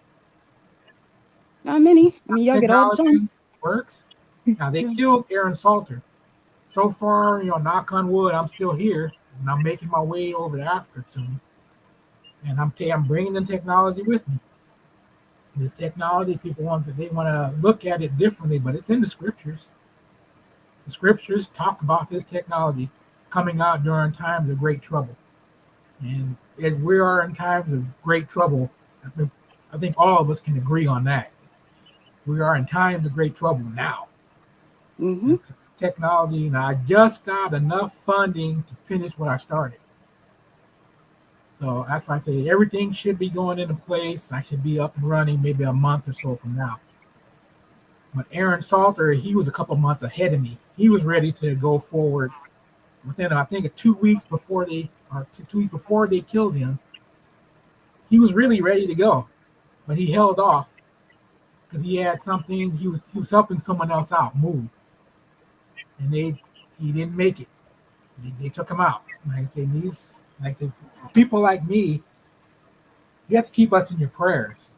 Not many. I mean, y'all get all the time. Works. Now, they killed Aaron Salter. So far, knock on wood, I'm still here, and I'm making my way over to Africa soon. And I'm bringing the technology with me. This technology, they want to look at it differently, but it's in the scriptures. The scriptures talk about this technology coming out during times of great trouble. And we are in times of great trouble. I think all of us can agree on that. We are in times of great trouble now. Mm-hmm. Technology, and I just got enough funding to finish what I started. So that's why I say everything should be going into place. I should be up and running maybe a month or so from now. But Aaron Salter, he was a couple months ahead of me. He was ready to go forward within, I think, 2 weeks before they killed him. He was really ready to go, but he held off because he had something. He was helping someone else out move, and he didn't make it. They took him out. Like I say, for people like me, you have to keep us in your prayers.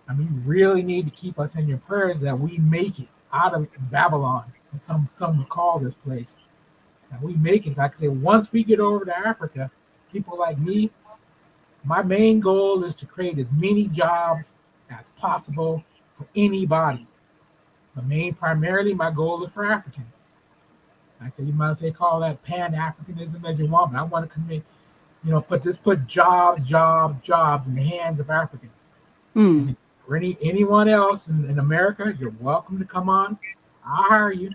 I mean, you really need to keep us in your prayers that we make it out of Babylon, and some would call this place. That we make it. Like I say, once we get over to Africa, people like me, my main goal is to create as many jobs as possible for anybody. Primarily, my goal is for Africans. I say you might say call that Pan-Africanism as you want, but I want to commit. Put jobs in the hands of Africans. And for anyone else in America, you're welcome to come on. I'll hire you.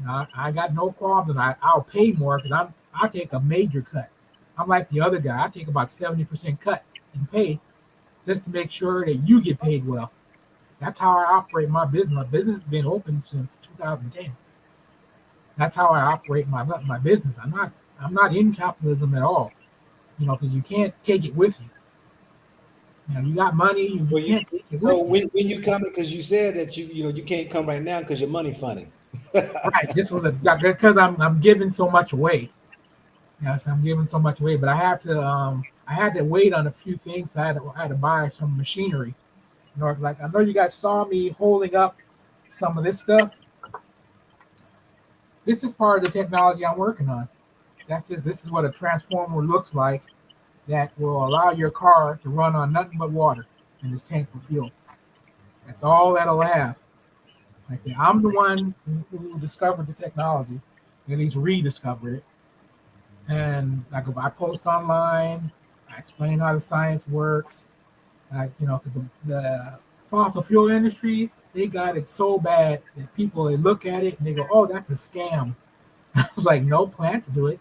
I got no problem. I'll pay more because I'll take a major cut. I'm like the other guy. I take about 70% cut in pay just to make sure that you get paid well. That's how I operate my business. My business has been open since 2010. That's how I operate my business. I'm not in capitalism at all. Because you can't take it with you. You know, you got money, you Well, can't take it so with you. when you come, because you said that you can't come right now because your money funny. Right. This was because I'm giving so much away. Yes, I'm giving so much away, but I had to wait on a few things. I had to buy some machinery. You know, like I know you guys saw me holding up some of this stuff. This is part of the technology I'm working on. This is what a transformer looks like that will allow your car to run on nothing but water in this tank for fuel. That's all that'll have. Like I say, I'm the one who discovered the technology, at least rediscovered it. And like if I post online, I explain how the science works. Because the fossil fuel industry, they got it so bad that people they look at it and they go, "Oh, that's a scam." It's like no, plants do it.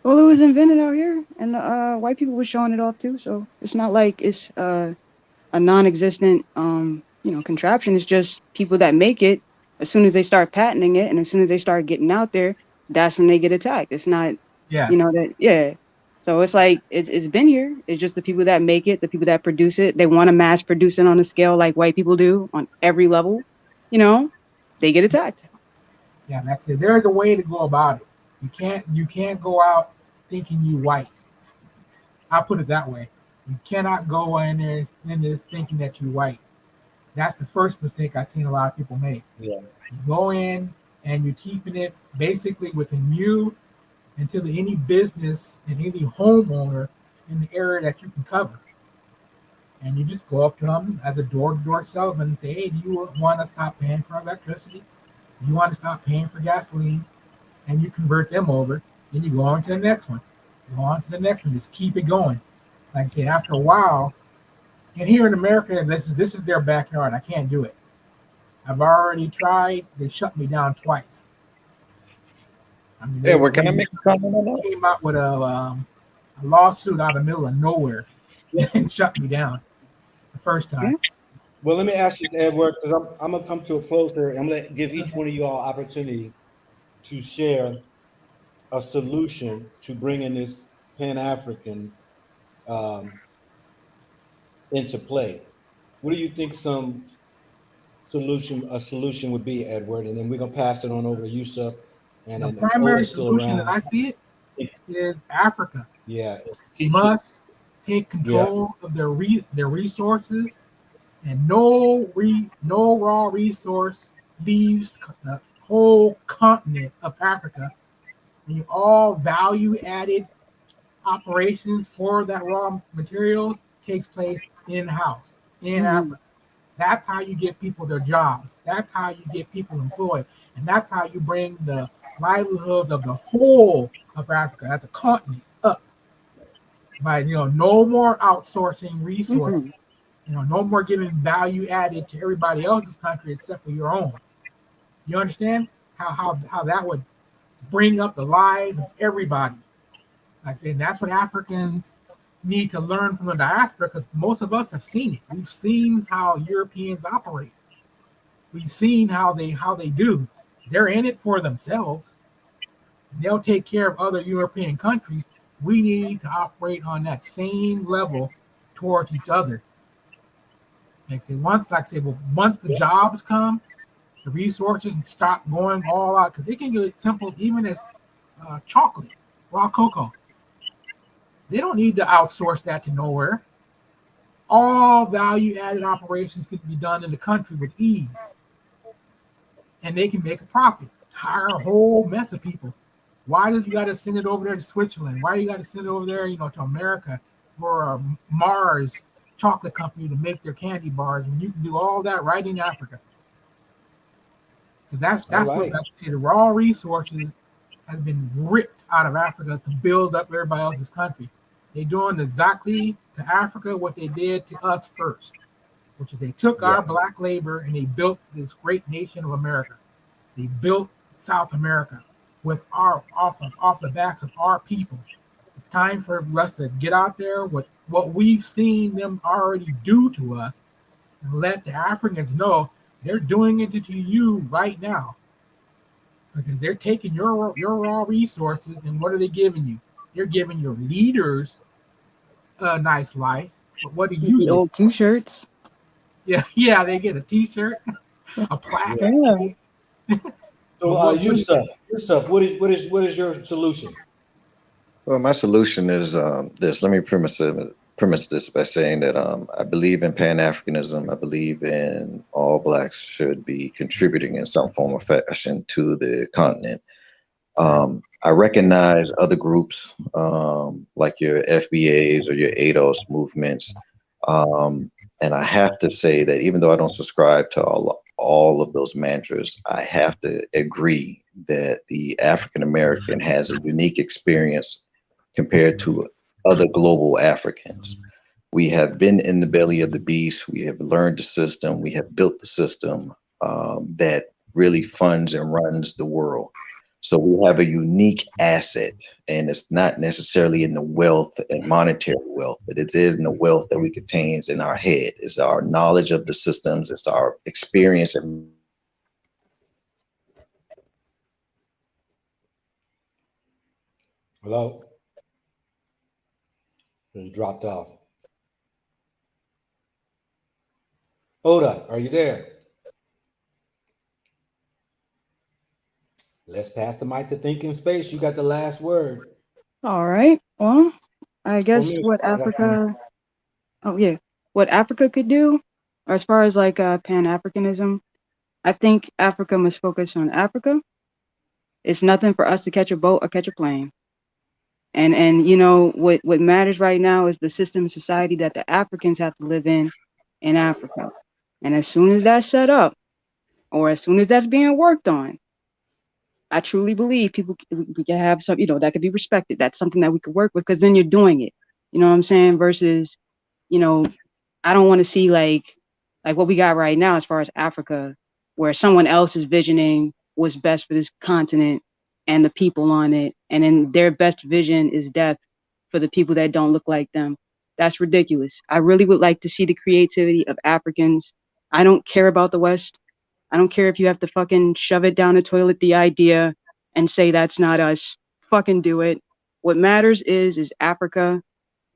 Well, it was invented out here, and the white people were showing it off too. So it's not like it's a non-existent contraption. It's just people that make it. As soon as they start patenting it, and as soon as they start getting out there, that's when they get attacked. It's not, Yes. that yeah. So it's like it's been here. It's just the people that make it, the people that produce it. They want to mass produce it on a scale like white people do on every level. They get attacked. Yeah, that's it. There's a way to go about it. You can't go out thinking you white. I'll put it that way. You cannot go in there thinking that you white. That's the first mistake I've seen a lot of people make. Yeah. You go in and you're keeping it basically within you until any business and any homeowner in the area that you can cover. And you just go up to them as a door-to-door salesman and say, "Hey, do you want to stop paying for electricity? Do you want to stop paying for gasoline?" And you convert them over. Then you go on to the next one. Go on to the next one. Just keep it going. Like I said, after a while, and here in America, this is their backyard. I can't do it. I've already tried. They shut me down twice. I mean, Edward, can I make a comment on that? came out with a lawsuit out of the middle of nowhere and shut me down the first time. Well, let me ask you, Edward, because I'm gonna come to a close here. I'm gonna give each one of you all opportunity to share a solution to bringing this Pan-African into play. What do you think a solution would be, Edward? And then we're gonna pass it on over to Yusuf. And The then if primary Oda's still solution around, as I see it is Africa yeah, must take control of their resources, and no raw resource leaves the whole continent of Africa. And all value added operations for that raw materials takes place in house in Africa. That's how you get people their jobs. That's how you get people employed, and that's how you bring the livelihoods of the whole of Africa as a continent up. By no more outsourcing resources. No more giving value added to everybody else's country except for your own. You understand how that would bring up the lives of everybody? Like I said, that's what Africans need to learn from the diaspora, because most of us have seen it. We've seen how Europeans operate. We've seen how they do. They're in it for themselves. They'll take care of other European countries. We need to operate on that same level towards each other. Once the jobs come, the resources stop going all out, because it can get simple, even as chocolate, raw cocoa. They don't need to outsource that to nowhere. All value-added operations can be done in the country with ease, and they can make a profit. Hire a whole mess of people. Why do you got to send it over there to Switzerland? Why do you got to send it over there, to America for Mars chocolate company to make their candy bars when you can do all that right in Africa? So that's right. What I say. The raw resources has been ripped out of Africa to build up everybody else's country. They're doing exactly to Africa what they did to us first, which is they took our black labor and they built this great nation of America. They built South America with off the backs of our people. It's time for us to get out there with what we've seen them already do to us, and let the Africans know they're doing it to you right now, because they're taking your raw resources, and what are they giving you? They're giving your leaders a nice life, But what do you The get? old T-shirts. Yeah, they get a T-shirt, a plaque. Yeah. So, But Yusuf, what is your solution? Well, my solution is this. Let me premise this by saying that I believe in Pan Africanism. I believe in all blacks should be contributing in some form or fashion to the continent. I recognize other groups like your FBAs or your ADOS movements. And I have to say that even though I don't subscribe to all of those mantras, I have to agree that the African American has a unique experience compared to other global Africans. We have been in the belly of the beast. We have learned the system. We have built the system that really funds and runs the world. So we have a unique asset, and it's not necessarily in the wealth and monetary wealth, but it is in the wealth that we contains in our head. It's our knowledge of the systems. It's our experience. And Hello? He dropped off. Oda, are you there? Let's pass the mic to Thinking Space. You got the last word. All right. Well, I Or guess Minister, what that's fine. Africa. Oh yeah, what Africa could do, as far as like Pan Africanism, I think Africa must focus on Africa. It's nothing for us to catch a boat or catch a plane. And you know what matters right now is the system of society that the Africans have to live in Africa. And as soon as that's set up, or as soon as that's being worked on, I truly believe we can have some, that could be respected. That's something that we could work with because then you're doing it. You know what I'm saying? Versus, you know, I don't want to see like what we got right now as far as Africa, where someone else is visioning what's best for this continent and the people on it, and then their best vision is death for the people that don't look like them. That's ridiculous. I really would like to see the creativity of Africans. I don't care about the West. I don't care if you have to fucking shove it down the toilet, the idea, and say that's not us. Fucking do it. What matters is Africa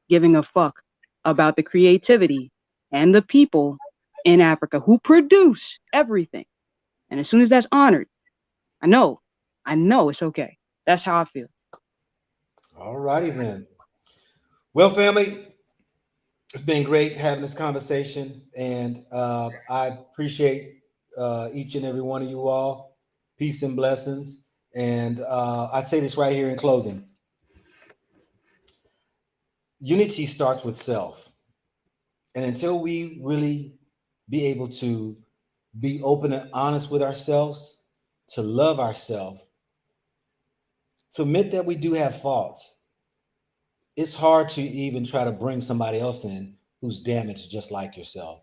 giving a fuck about the creativity and the people in Africa who produce everything. And as soon as that's honored, I know it's okay. That's how I feel. All righty then. Well, family, it's been great having this conversation, and I appreciate each and every one of you all. Peace and blessings. And I'd say this right here in closing. Unity starts with self. And until we really be able to be open and honest with ourselves, to love ourselves, to admit that we do have faults, it's hard to even try to bring somebody else in who's damaged just like yourself.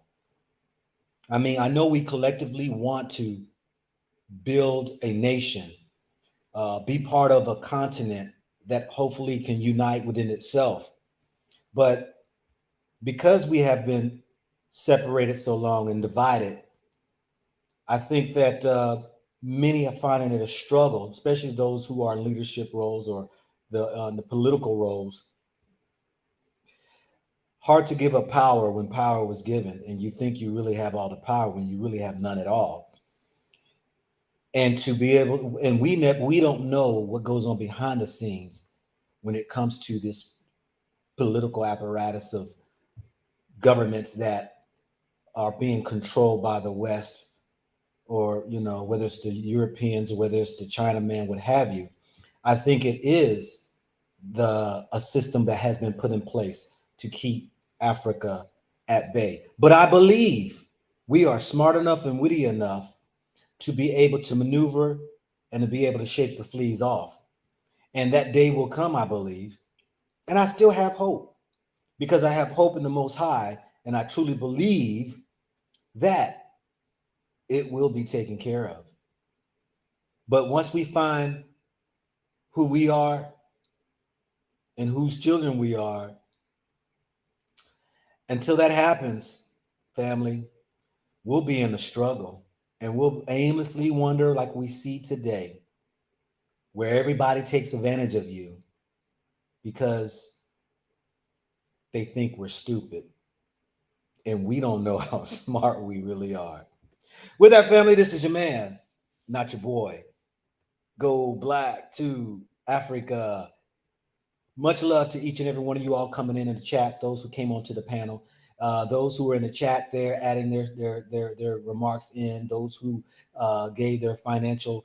I mean, I know we collectively want to build a nation, be part of a continent that hopefully can unite within itself. But because we have been separated so long and divided, I think that many are finding it a struggle, especially those who are in leadership roles or the political roles. Hard to give up power when power was given, and you think you really have all the power when you really have none at all. And to be able, and we don't know what goes on behind the scenes when it comes to this political apparatus of governments that are being controlled by the West, or whether it's the Europeans or whether it's the Chinaman, what have you. I think it is a system that has been put in place to keep Africa at bay. But I believe we are smart enough and witty enough to be able to maneuver and to be able to shake the fleas off. And that day will come, I believe. And I still have hope because I have hope in the Most High. And I truly believe that it will be taken care of. But once we find who we are and whose children we are, until that happens, family, we'll be in a struggle and we'll aimlessly wander like we see today, where everybody takes advantage of you because they think we're stupid. and we don't know how smart we really are. With that, family, this is your man, not your boy. Go Black to Africa. Much love to each and every one of you all coming in the chat, those who came onto the panel, those who were in the chat there adding their remarks in, those who gave their financial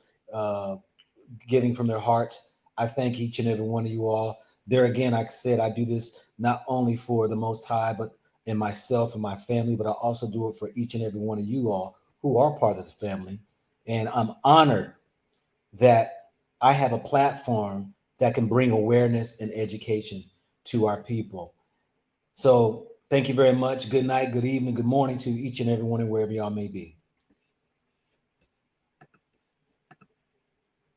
giving from their hearts. I thank each and every one of you all. There again, like I said, I do this not only for the Most High, but in myself and my family, but I also do it for each and every one of you all who are part of the family. And I'm honored that I have a platform that can bring awareness and education to our people. So thank you very much. Good night, good evening, good morning to each and every one, and wherever y'all may be.